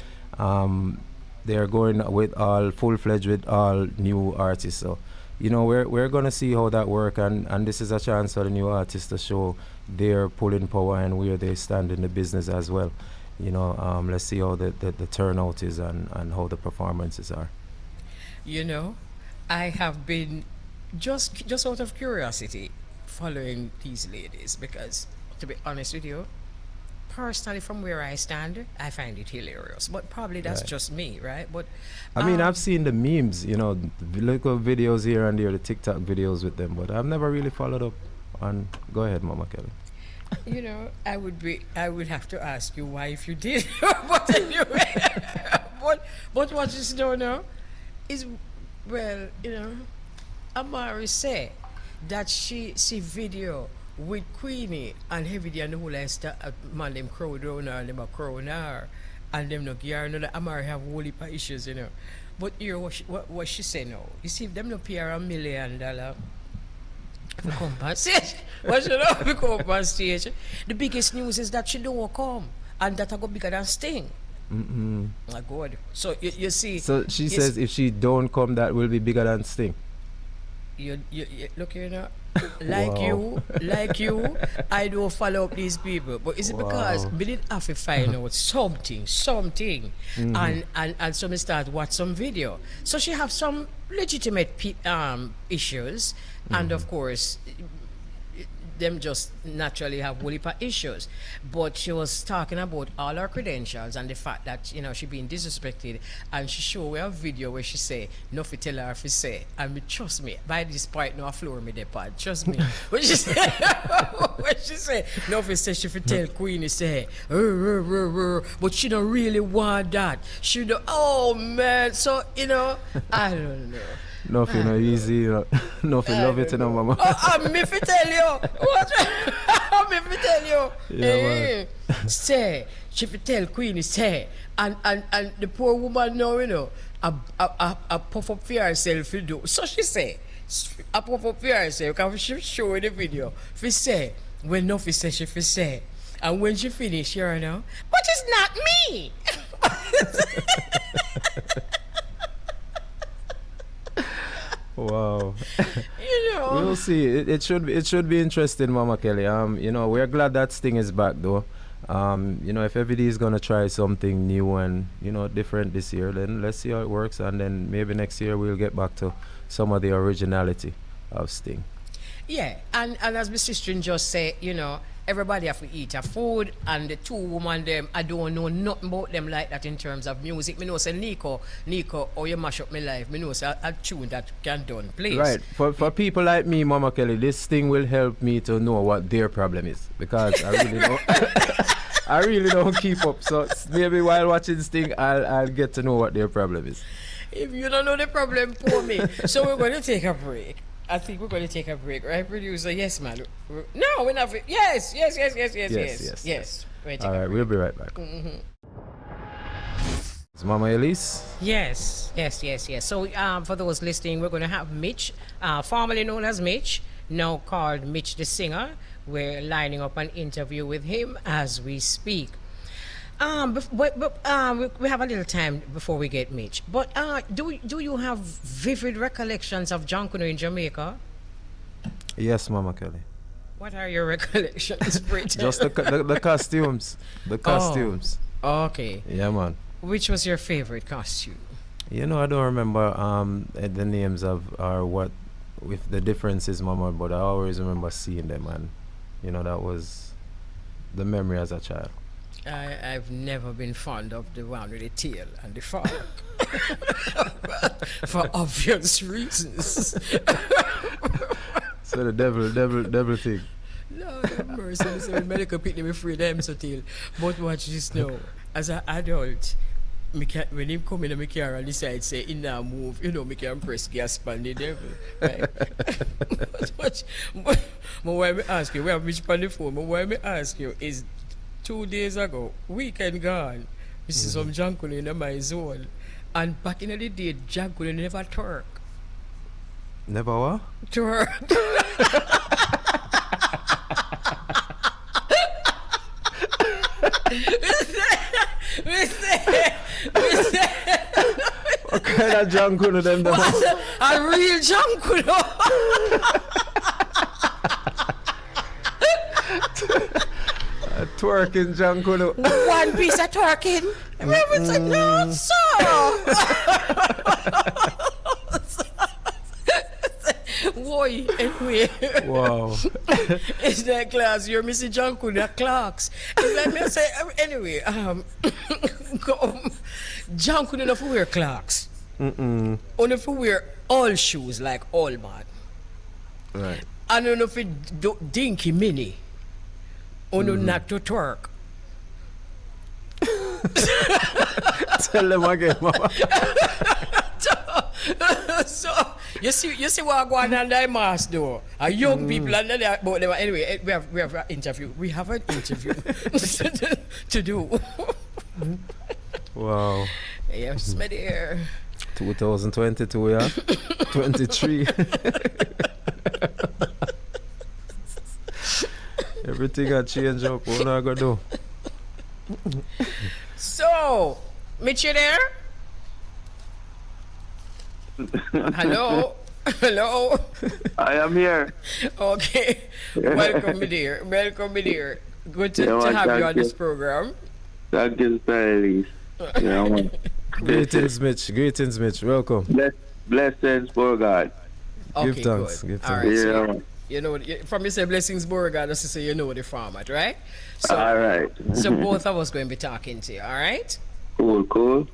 They're going with all full-fledged with all new artists. So, we're going to see how that works. And this is a chance for the new artists to show their pulling power and where they stand in the business as well. Let's see how the turnout is and how the performances are. I have been just out of curiosity following these ladies because, to be honest with you, personally from where I stand, I find it hilarious. But probably that's just me, right? But I mean, I've seen the memes, the little videos here and there, the TikTok videos with them, but I've never really followed up on. Go ahead, Mama Kelly. I would have to ask you why if you did. But anyway, but what you don't know is, well, Amari say that she see video with Queenie and Heavy D and the whole man them crowd down her and them a crowd her and them no care no that Amari have whole heap of issues, But here what she say now. You see if them no pay her $1 million for compensation. What she know for compensation? The biggest news is that she don't come and that I go bigger than Sting. My God. So you see. So she says if she don't come, that will be bigger than Sting. You look here like you, I don't follow up these people. But is it because we didn't have to find out something, and so we start watch some video. So she have some legitimate issues, and of course, them just naturally have whole heap of issues. But she was talking about all her credentials and the fact that she being disrespected, and she show a video where she say nothing tell her if she say, and trust me, by this point no floor me the part, trust me. When she say nothing say she tell Queenie say but she don't really want that. She don't, oh man, so I don't know. Nothing easy, nothing love it, mama. Me fi tell you. What? Me fi tell you. Yeah, say, she fi tell Queenie, say, and the poor woman now, a puff up for herself to do. So she say, a puff up for herself, because she show in the video, fi say, when nothing say, she fi say. And when she finish, but it's not me. Wow. We'll see. It should be interesting, Mama Kelly. We're glad that Sting is back though. If everybody is gonna try something new and different this year, then let's see how it works, and then maybe next year we'll get back to some of the originality of Sting. Yeah, and as my sister just said, everybody have to eat a food, and the two women them, I don't know nothing about them like that in terms of music. Me know say Nico, oh you mash up my life. Me know say a tune that can done, please. Right. For people like me, Mama Kelly, this thing will help me to know what their problem is, because I really don't I really don't keep up. So maybe while watching this thing I'll get to know what their problem is. If you don't know the problem, poor me. So we're going to take a break. I think we're going to take a break, right, producer? Yes, man. No, we're not. Yes. All right, we'll be right back. Is Mama Elise? Yes. So, for those listening, we're going to have Mitch, formerly known as Mitch, now called MitchDiSinga. We're lining up an interview with him as we speak. We have a little time before we get Mitch. But do you have vivid recollections of John Kuno in Jamaica? Yes, Mama Kelly. What are your recollections, Bridget? Just the costumes. The costumes. Okay. Yeah, man. Which was your favorite costume? You know, I don't remember the names of or what with the differences, Mama, but I always remember seeing them, and you know that was the memory as a child. I've never been fond of the one with the tail and the frog. For obvious reasons. So the devil thing. Lord have mercy. So medical people me afraid them so tail. But watch this now. As an adult, when him come in my car and decide say in now move, you know, me can press gas pan the devil. Right? but why me ask you, we have Mitch on the phone, but why me ask you is 2 days ago, weekend gone, we see some jungle in my zone. And back in the day, jungle never twerk. Never what? Twerk. We say. What kind of jungle them? A real jungle. A twerking jungle. One piece of twerking. Remember said, no, sir. Boy, anyway. Wow. It's that class. You're missing jungle, that clocks. It's like me say, anyway, jungle enough to wear clocks. Only for wear all shoes like all man. Right. And enough for dinky mini. Only not to twerk. Tell them again, Mama. So you see what going on under mask though. Young people under that, but anyway, we have an interview. We have an interview to do. Wow. Yes, my dear. 2022, yeah. 23. Everything got changed up. What I gonna do? So, Mitch, you there? Hello? Hello? I am here. Okay. Welcome, my dear. Welcome, my dear. Good to have you on this program. Thank you, Elise. Yeah, man. Greetings, Mitch. Greetings, Mitch. Welcome. Blessings for God. Okay, Give thanks. good. Give All thanks. right, Yeah. so you know, from you say blessings, Beauregard, just to say you know the format, right? So, All right. so both of us going to be talking to you, all right? Cool. All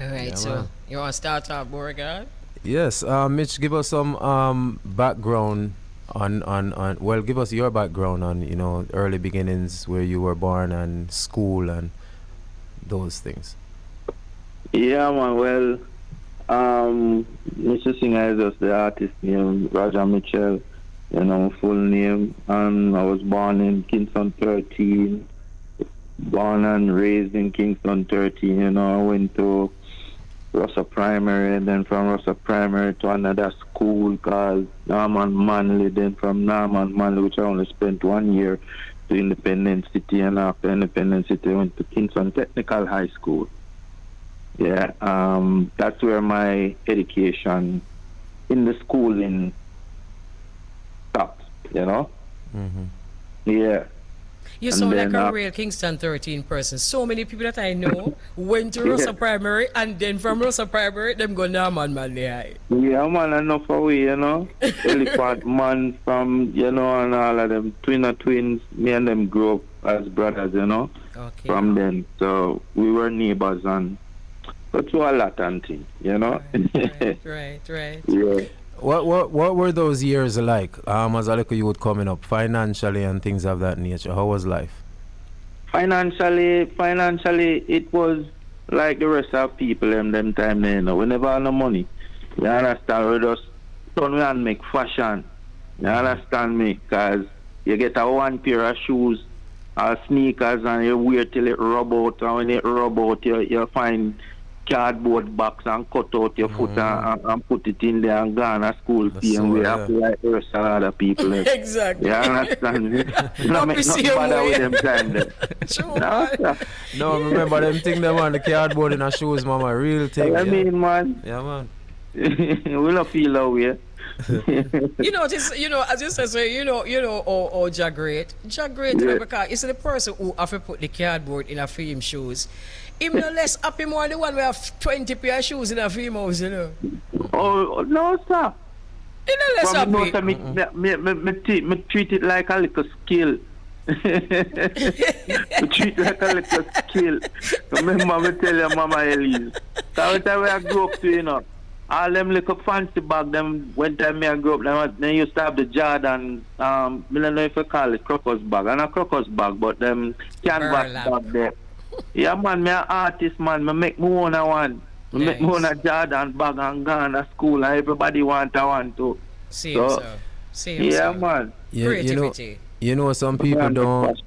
right, Yeah, so man. you want to start off, Beauregard? Yes, Mitch, give us some background on well, give us your background on, you know, early beginnings, where you were born and school and those things. Yeah, man. Well, MitchDiSinga is just the artist name, Roger Mitchell. You know, full name. And I was born in Kingston 13. Born and raised in Kingston 13. You know, I went to Russell Primary, and then from Russell Primary to another school called Norman Manley, then from Norman Manley, which I only spent 1 year, to Independence City, and after Independence City I went to Kingston Technical High School. Yeah, that's where my education in the schooling stopped, you know? Yeah. You And sound like then, a real Kingston 13 person. So many people that I know went to Russell Primary, and then from Russell Primary, them go Norman Manley High. Yeah, man, enough away, you know. Elephant man from, you know, and all of them twins. Me and them grew up as brothers, you know, Okay. from then. So we were neighbors and go through a lot and things, you know. Right. Yeah. What were those years like? As a little youth coming up, financially and things of that nature. How was life? Financially, it was like the rest of people them time there, you know. We never had no money. You understand? We just turn around and make fashion. You understand me? Because you get a one pair of shoes or sneakers and you wear till it rub out, and when it rub out, you find cardboard box and cut out your foot and put it in there and gone to school fee, and we have to like the rest of other people. Exactly. You understand me? No make nothing bother with them time there. True, No, No, remember them thing them on the cardboard in our shoes, Mama. Real thing. I mean, man, Yeah, man. we don't feel that way. You know, just as you say, Jack Great. Jack Great, because it's the person who have to put the cardboard in a film shoes. Him no less happy more the one who have 20 pair of shoes in a film house, you know. Oh no, sir. He no less happy. Me treat it like a little skill. Me treat it like a little skill. Remember me tell your mama Elise. Every time I grew up to, you know, all them little fancy bag, them when time I grew up, they used to have the Jordan, I don't know if you call it crocus bag. And a crocus bag, but them canvas bag there. Yeah, man, me an artist, man. Me make me own a one. Me make me own a Jordan bag and gone to school, and everybody want a one too. See him, so. See him, yeah, so. man. Creativity. You know, some people don't.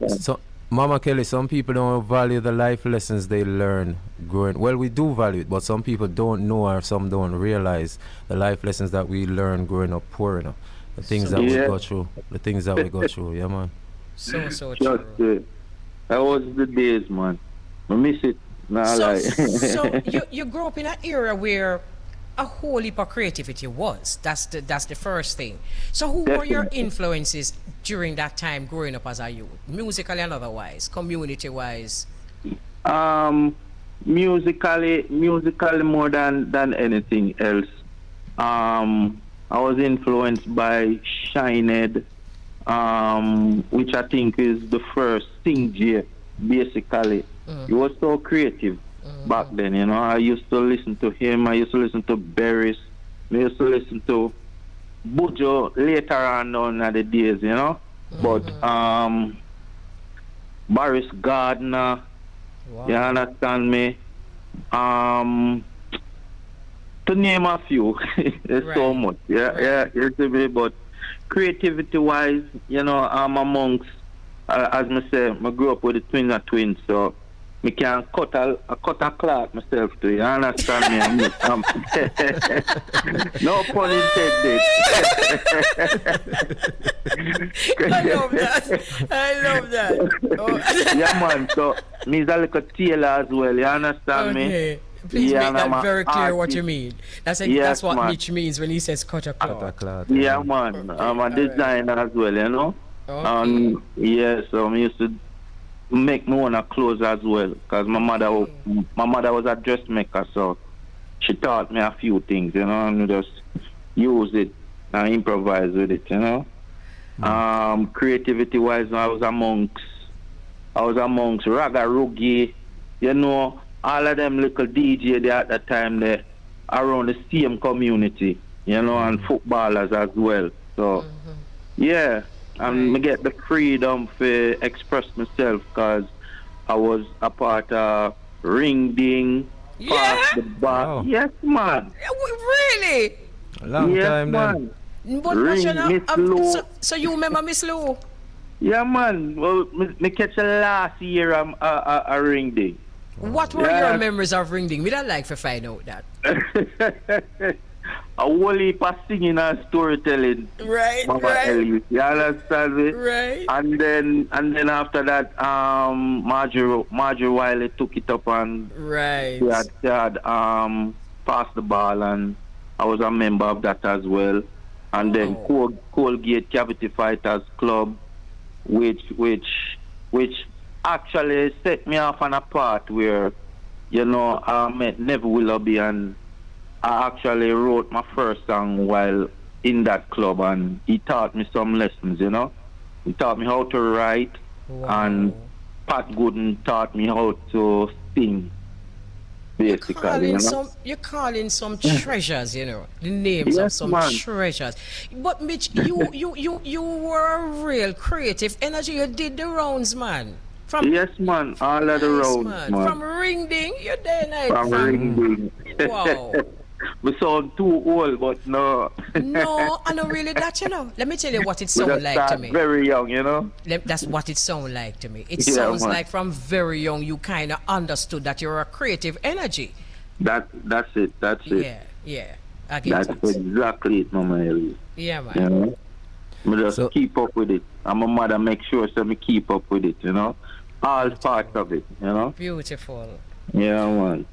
Mama Kelly, some people don't value the life lessons they learn growing. Well, we do value it, but some people don't know, or some don't realize the life lessons that we learn growing up poor. You know, the things that we go through, the things that we go through. Yeah, man. So true. That was the days, man. I miss it. So you grew up in an era where a whole heap of creativity was. That's the first thing. So who were your influences during that time growing up as a youth? Musically and otherwise, community-wise? Musically more than anything else. I was influenced by Shinehead, which I think is the first Sing basically. He was so creative back then, you know. I used to listen to him, I used to listen to Berries, I used to listen to Bujo later on down the days, you know. But Boris Gardner, you understand me? To name a few, there's so much. Yeah, but creativity wise, you know, I'm amongst as I say, I grew up with the twins, so I can cut a cloth myself too. You understand me? No pun intended. I love that. Oh. Yeah, man. So me's a little tailor as well. You understand me? Please make that very clear what you mean. That's what man. Mitch means when he says cut a cloth. Yeah, man. I'm a designer as well, you know. Okay. So I used to make my own clothes as well, because my mother was a dressmaker, so she taught me a few things, you know, and just use it and improvise with it, you know. Creativity wise, I was amongst reggae, you know, all of them little DJ there at that time there around the same community, you know, and footballers as well. So yeah. And I get the freedom to express myself, because I was a part of Ring Ding, Pass the Bar. Wow. Yes, man. Really? A long time man. then. But so you remember Miss Lou? Yeah, man. Well, me catch her last year a Ring Ding. What were your memories of Ring Ding? We don't like to find out that. A whole heap of singing and storytelling. Right. Elise, you understand me? Right. And then after that, Marjorie Wiley took it up and she had passed the ball, and I was a member of that as well. And then Colgate Cavity Fighters Club, which actually set me off on a path where, you know, I met Never Willoughby, and I actually wrote my first song while in that club, and he taught me some lessons, you know. He taught me how to write, and Pat Gooden taught me how to sing, basically. You're calling some treasures, you know, the names of some treasures. But Mitch, you were a real creative energy. You did the rounds, man. Yes, man. All of the rounds, man. From Ring Ding, you're there night. From Ring Ding. Wow. We sound too old, but no. No, I know really that, you know. Let me tell you what it sounds like to me. Very young, you know. That's what it sounds like to me. It sounds like from very young you kind of understood that you're a creative energy. That's it. Yeah. I get That's exactly it, Mama Elise. Yeah, man. You know? Me just keep up with it. And my mother make sure so me keep up with it, you know. All parts of it, you know. Beautiful. Yeah, man.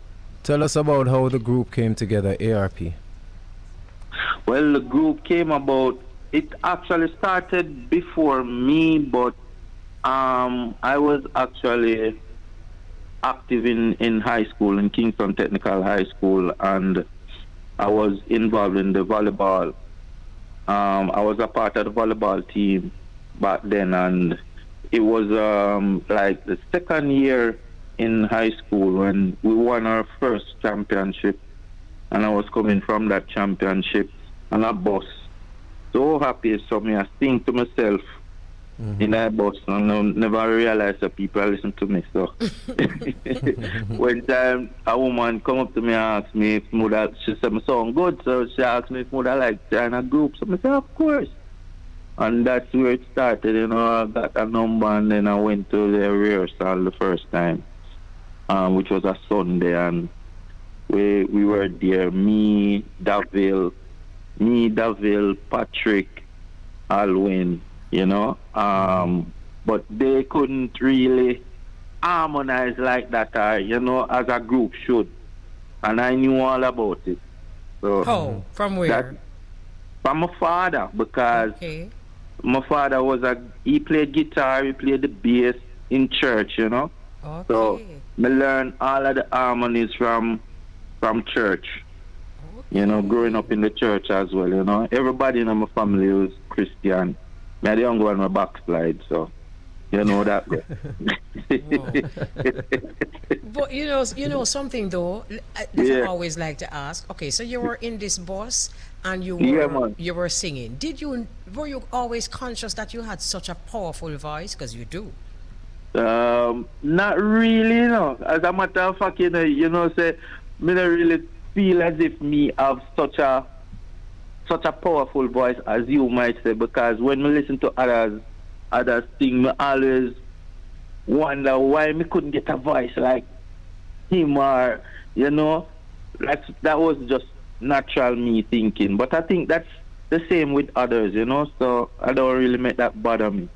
Tell us about how the group came together, ARP. Well, the group came about. It actually started before me, but I was actually active in high school, in Kingston Technical High School, and I was involved in the volleyball. I was a part of the volleyball team back then, and it was like the second year in high school when we won our first championship, and I was coming from that championship on a bus. So happy, so me I sing to myself in that bus, and I never realized that people listen to me. So when time a woman come up to me and ask me if mother, she said my song good, so she asked me if mother like join a group. So I said of course. And that's where it started, you know. I got a number and then I went to the rehearsal the first time, which was a Sunday, and we were there, me, Davil, Patrick, Alwyn, you know. But they couldn't really harmonize like that, you know, as a group should. And I knew all about it. So from where? From my father, because my father he played guitar, he played the bass in church, you know. Okay. So I learned all of the harmonies from church. You know, growing up in the church as well, you know. Everybody in my family was Christian. Me the young one my backslide, so you know that. But you know something though that I always like to ask. Okay, so you were in this bus and you were singing. Were you always conscious that you had such a powerful voice? Because you do. Not really, you know. As a matter of fact, you know, say me not really feel as if me have such a powerful voice as you might say, because when we listen to others sing, me always wonder why me couldn't get a voice like him, or you know, that was just natural me thinking. But I think that's the same with others, you know, so I don't really make that bother me.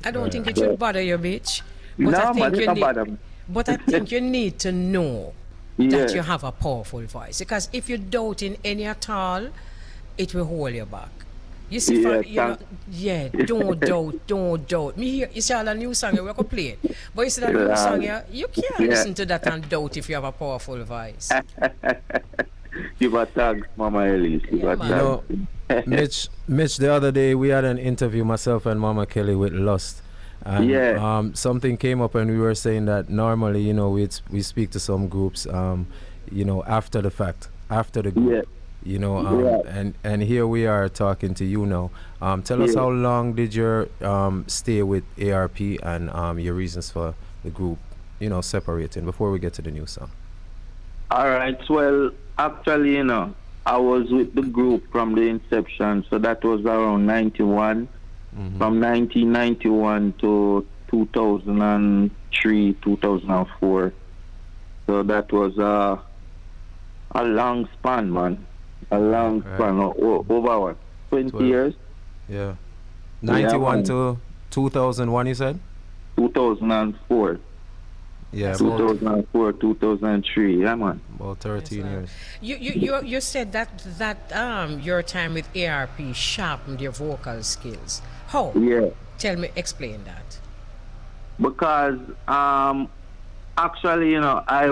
I don't think it should bother you, bitch. But no, I think you need to know that you have a powerful voice, because if you doubt in any at all, it will hold you back. You see, don't doubt. Me here, you see all the new song we could play it, but you see that new song you can't listen to that and doubt if you have a powerful voice. Give a tag, Mama Elise. You know, Mitch, the other day we had an interview, myself and Mama Kelly, with Lust. And something came up and we were saying that normally, you know, we speak to some groups, you know, after the fact, after the group, you know, and here we are talking to you now. Tell us how long did your stay with ARP and your reasons for the group, you know, separating before we get to the new song. All right. Well, actually, you know, I was with the group from the inception, so that was around 91. From 1991 to 2003, 2004. So that was a long span, man. A long span, over what? 20 years? Yeah. 91 to 2001, you said? 2004. Yeah, 2004, 2003, yeah, man. About 13 years. You said that your time with ARP sharpened your vocal skills. How? Yeah. Explain that. Because actually, you know, I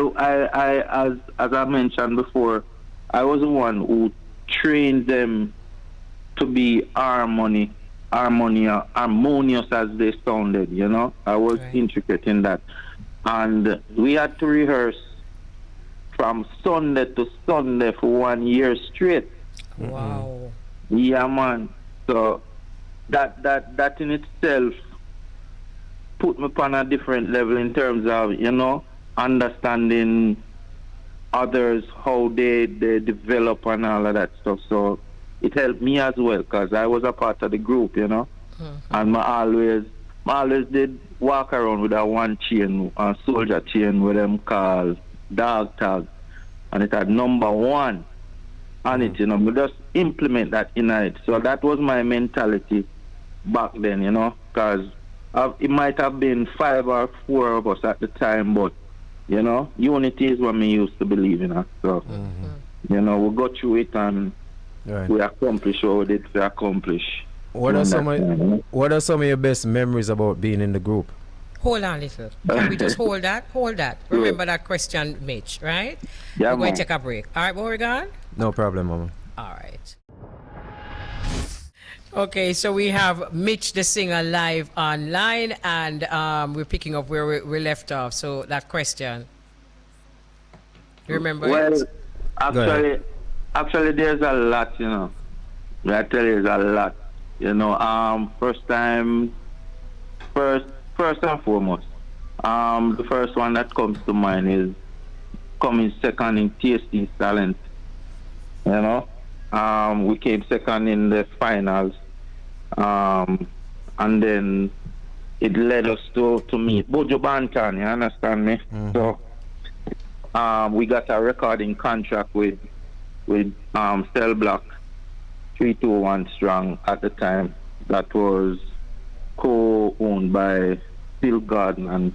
as I mentioned before, I was the one who trained them to be harmonious as they sounded, you know. I was intricate in that. And we had to rehearse from Sunday to Sunday for 1 year straight. Wow. Yeah, man. So that in itself put me upon a different level in terms of, you know, understanding others, how they develop and all of that stuff. So it helped me as well, because I was a part of the group, you know. And I always did walk around with a one chain, a soldier chain with them called dog tag, and it had number 1 on it, you know. We just implement that in it. So that was my mentality back then, you know, because it might have been 5 or 4 of us at the time, but you know, unity is what me used to believe in. So You know, we got through it and Right. we accomplished what we did to accomplish. What are some of your best memories about being in the group? Hold on, little. Can we just hold that? Hold that. Remember that question, Mitch, right? Yeah, We're going man. to take a break. All right, Beauregard? No problem, Mama. All right. Okay, so we have MitchDiSinga live online, and we're picking up where we left off. So that question. You remember Well, it? actually, there's a lot, you know. I tell you, there's a lot. You know, first and foremost, the first one that comes to mind is coming second in TST's talent. You know, we came second in the finals, and then it led us to meet Bojo Bantan. You understand me? Mm-hmm. So, we got a recording contract with Cell Block 321 Strong at the time. That was co-owned by Phil Garden and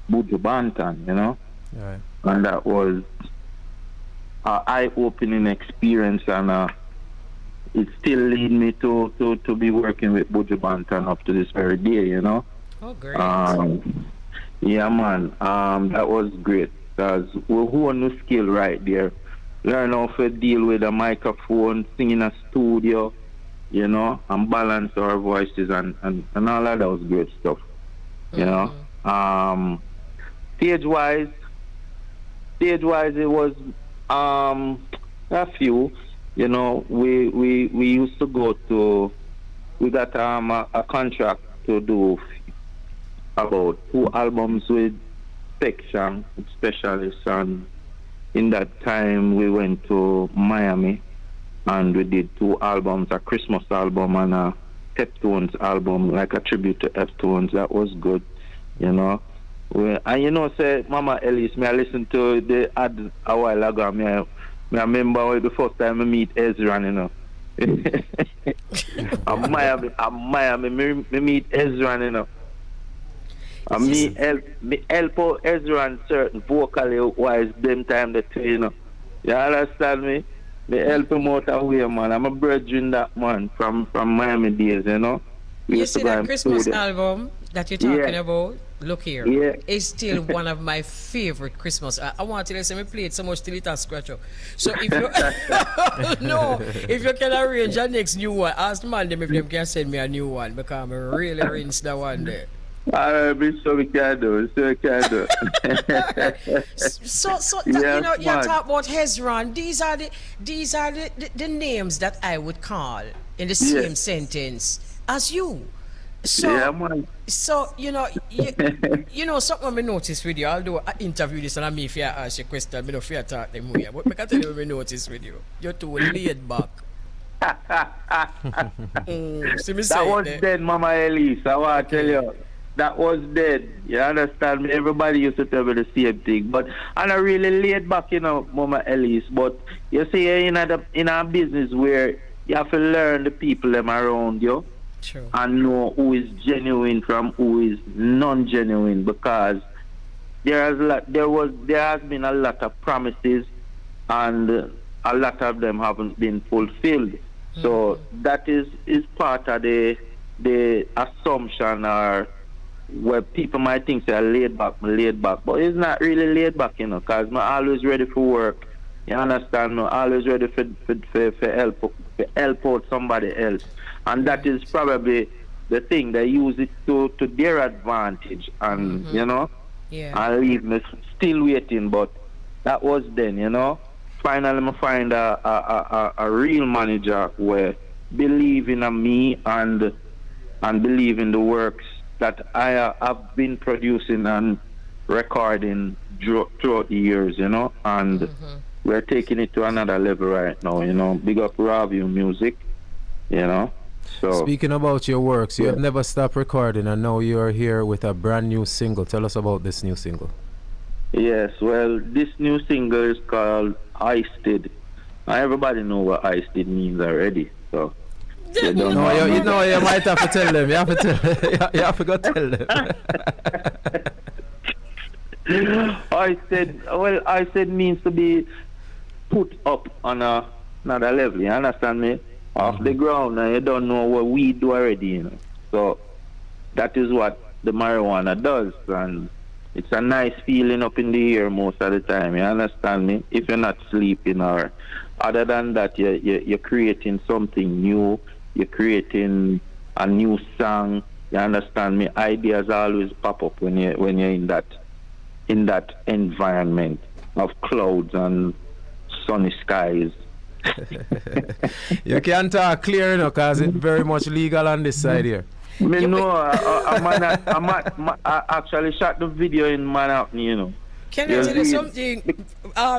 Bojo Bantan, you know. Right. And that was an eye-opening experience, and it still leads me to be working with Bojo Bantan up to this very day, you know. Oh, great. Yeah, man. That was great. Because we honed the skill right there. Learn how to deal with a microphone, sing in a studio, you know, and balance our voices and all of those great stuff. You know. Stage-wise, it was a few. You know, we used to go to. We got a contract to do about 2 albums with Section Specialists, and in that time we went to Miami and we did 2 albums, a Christmas album and a Heptones album, like a tribute to Heptones. That was good, you know. And you know, say Mama Elise, I listened to the ad a while ago. I remember the first time I meet Ezra, you know. I'm Miami, me meet Ezra, you know. And me help out Ezra and certain vocally wise them time that you know. You understand me? Me help him out away, man. I'm a brethren that man from Miami days, you know. You see that Christmas album that you're talking about? Look here. Yeah. It's still one of my favorite Christmas. I want to listen. Me play it so much till it has scratch up. So if you if you can arrange a next new one, ask the man them if them can send me a new one, because I'm really rinse that one there. So we can do. So Yes, you know, you man. talk about Hezron. These are the names that I would call in the same sentence as you. So, yeah, man. so you know, you know something I noticed with you. Although I interview this and I may fear ask you a question, I don't fear talk them way. But I can tell you what I noticed with you. You're too laid back. See me That say was it, dead, Mama Elise. I want to tell you. That was dead. You understand me? Everybody used to tell me the same thing. But I'm not really laid back, you know, Mama Elise. But you see, you're in a business where you have to learn the people them around you. True. And know who is genuine from who is non-genuine, because there has been a lot of promises and a lot of them haven't been fulfilled. So that is part of the assumption, or where people might think they're laid back, but it's not really laid back, you know, because I'm always ready for work. You understand? I'm always ready for help out somebody else. And that is probably the thing. They use it to their advantage, and you know, and leave me still waiting. But that was then, you know. Finally, I find a real manager where believe in me and believe in the works that I have been producing and recording throughout the years, you know. And we're taking it to another level right now, you know. Big up Raview Music, you know. So, speaking about your works, you have never stopped recording, and now you are here with a brand new single. Tell us about this new single. Yes, well, this new single is called Hoisted. Everybody know what Hoisted means already, so you don't No, know. you might have to tell them. You have to tell them. You have to go tell them. Hoisted means to be put up on another level. You understand me? Off the ground, and you don't know what we do already. You know, so that is what the marijuana does, and it's a nice feeling up in the air most of the time. You understand me? If you're not sleeping, or other than that, you're creating something new. You're creating a new song. You understand me? Ideas always pop up when you're in that environment of clouds and sunny skies. You can't talk clear enough because it's very much legal on this side here. Me know, I actually shot the video in Manhattan, you know. Can I tell you something,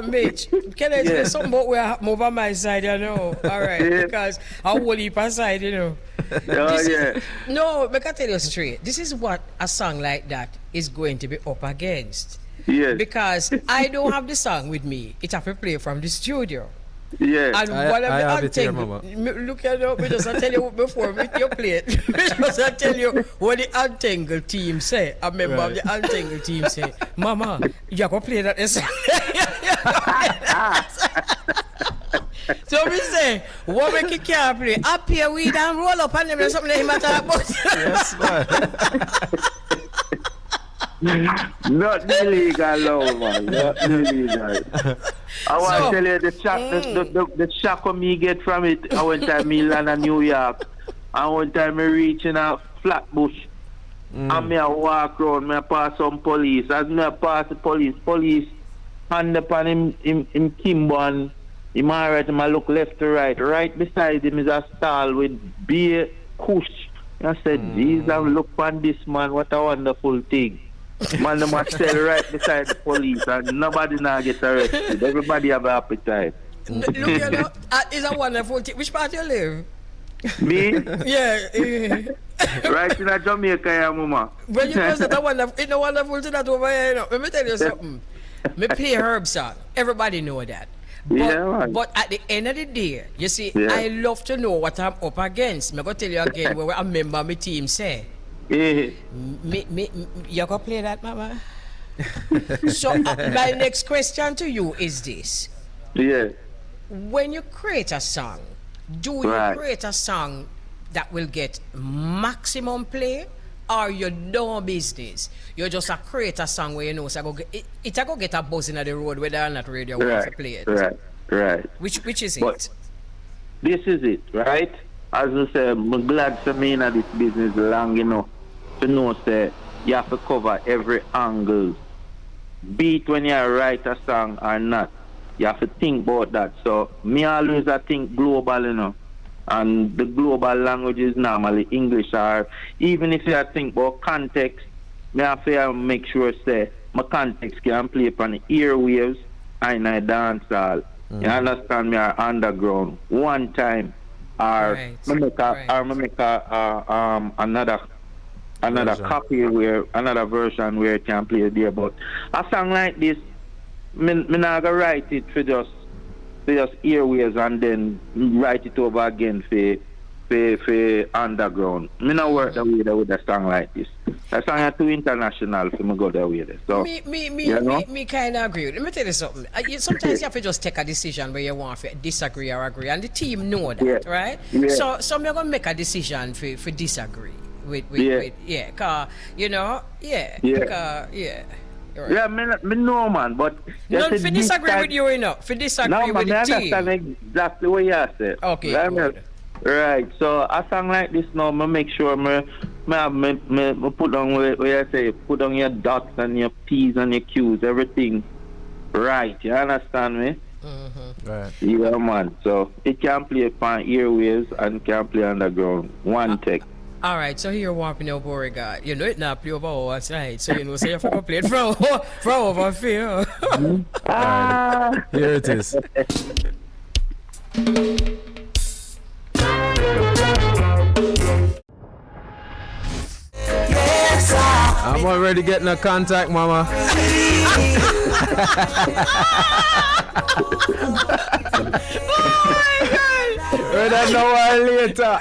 Mitch? Can I tell you something about where I move on my side, you know? All right, because I will leap aside, you know. No, but I tell you straight, this is what a song like that is going to be up against. Yes. Because I don't have the song with me. It have to play from the studio. Yes. And I have it here, Mama. Look at it, me just tell you before with your plate. Me just tell you what the Untengle team say. A member of the Untengle team say, Mama, you have to play that song. So me say, what make you can't play? Up here we don't roll up on them and something that him talk about. Yes, man. Not illegal, no, man. Not illegal. I want to tell you the shock of me get from it. I went to Milan and New York. And one time I reach in a Flatbush. And me I walk around, me I pass some police. As me I pass the police hand upon him Kimbo, and him alright, him I look left to right. Right beside him is a stall with beer kush. I said, Jesus, look on this man, what a wonderful thing. Man, they must sell right beside the police and nobody now get arrested. Everybody have an appetite. Look, you know, it's a wonderful thing. Which part you live? Me? Yeah. Right in a Jamaica, yeah, mama. When you know that it's a wonderful thing that over here, you know. Let me tell you something. Me play herb song. Everybody know that. But at the end of the day, you see, I love to know what I'm up against. I'm going to tell you again what a member of my team say. You gonna play that, Mama? So my next question to you is this. Yeah. When you create a song, do you create a song that will get maximum play, or you do business? You just create a song where you know so it go get a buzz in the road whether or not radio wants to play it. Right. Which is but it? This is it, right? As I say, I'm glad to me in this business long enough to know say you have to cover every angle. Be it when you write a song or not. You have to think about that. So me always I think global, you know. And the global language is normally English, or even if you think about context, me have to make sure say my context can play upon the airwaves and I dance all. You understand me, or underground one time, or another copy where another version where it can play there. But a song like this, me not gonna write it for just airwaves and then write it over again for underground. Me not work that way with a song like this. A song is too international for me go that way there. So me kind of agree. Let me tell you something. Sometimes you have to just take a decision where you want to disagree or agree, and the team know that, right? Yeah. So me gonna make a decision for disagree with cause you know, Right. Yeah, me know, man, but not for disagree with you, you know. For disagree with the team. No, man, I understand exactly what you said. Okay, right. So a song like this now, me make sure me put on where I say put on your dots and your P's and your Q's, everything right. You understand me? Right. Yeah, man. So it can play upon airwaves and can play underground. One take. All right, so here warping up Oregon. You know it now play over our side, so you know so you have to play it from over here. Here it is. I'm already getting a contact, Mama. We'll know why later.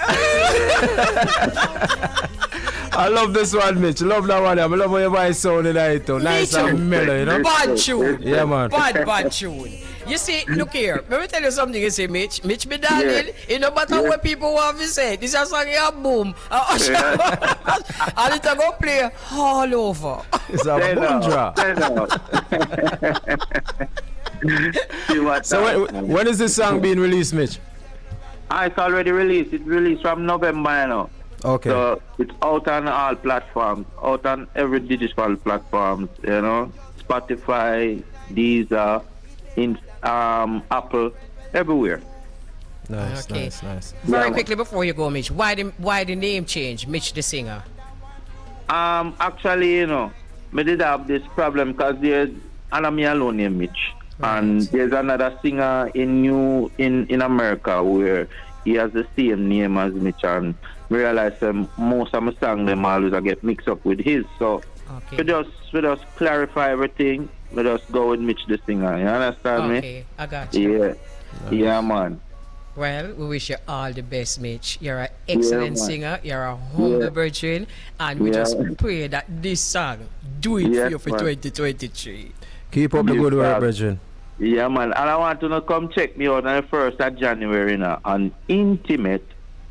I love this one, Mitch. Love that one. I love how your voice sound tonight. Nice and mellow, you know? Bad tune. Yeah, man. Bad tune. You see, look here. Let me tell you something. You see, Mitch, me darling. It no matter what people want to say. This is a song here, boom. And it's go play all over. It's a boom drop. So when is this song being released, Mitch? It's already released. It's released from November, you know. Okay. So it's out on all platforms, out on every digital platforms, you know, Spotify, Deezer, Apple, everywhere. Nice, Okay. nice. Very quickly before you go, Mitch, why the name change, MitchDiSinga? Actually, you know, me did have this problem because there's me alone named Mitch. Right. And there's another singer in America where he has the same name as Mitch, and we realize most of my songs them always get mixed up with his. So Okay. we just clarify everything. We just go with MitchDiSinga. You understand me? Okay, I got you. Yeah. Yeah, man. Well, we wish you all the best, Mitch. You're an excellent man. singer. You're a humble brethren. And we just pray that this song do it for you for man. 2023. Keep up the good work, brethren. Yeah, man. And I want to come check me out on the 1st of January now on Intimate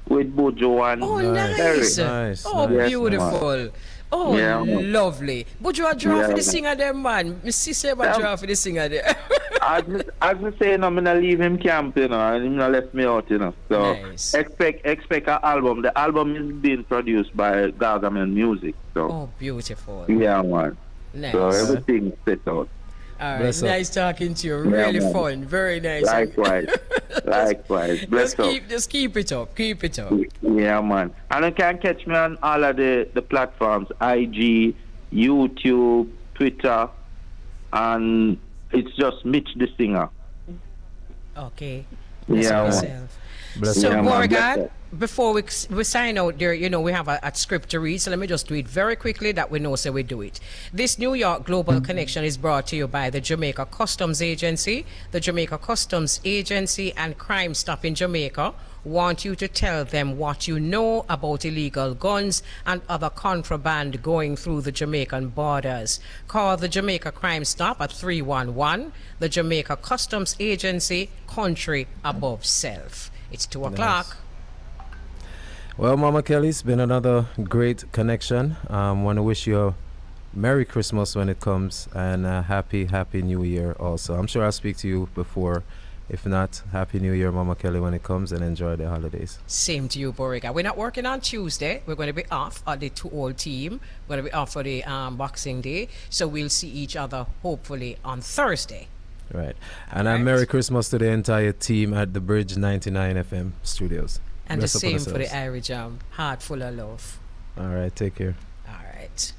with Bojo and Oh, Nice. nice. Nice, Oh, nice. beautiful. Oh, Yeah, man. lovely. But you are draw Yeah, for the man. singer there, man. Me see say about draw for the singer there. as I say, I'm gonna leave him camp, you know, and him not left me out, you know. So Nice. expect an album. The album is being produced by Gargamel Music. So Oh, beautiful. yeah, man. Nice. So everything set out. All right, Bless up. nice talking to you. Yeah, Really man. fun. Very nice. Likewise. Likewise. Bless up. Just keep it up. Keep it up. Yeah, man. And you can catch me on all of the platforms, IG, YouTube, Twitter, and it's just MitchDiSinga. Okay. Yeah, man. Yourself. Bless So, Yeah, man. Morgan, Bless before we sign out there, you know, we have a script to read, so let me just do it very quickly that we know so we do it. This New York Global Connection is brought to you by the Jamaica Customs Agency. The Jamaica Customs Agency and Crime Stop in Jamaica want you to tell them what you know about illegal guns and other contraband going through the Jamaican borders. Call the Jamaica Crime Stop at 311, the Jamaica Customs Agency, country above self. It's 2 o'clock. Well, Mama Kelly, it's been another great connection. Want to wish you a Merry Christmas when it comes, and a happy New Year also. I'm sure I'll speak to you before. If not, Happy New Year, Mama Kelly, when it comes, and enjoy the holidays. Same to you, Borica. We're not working on Tuesday. We're going to be off at the 2-all team. We're going to be off for the Boxing Day. So we'll see each other hopefully on Thursday. Right. And a Merry Christmas to the entire team at the Bridge 99 FM studios. And Bless the up on same for the yourselves. Irish Jam. Heart full of love. All right, take care. All right.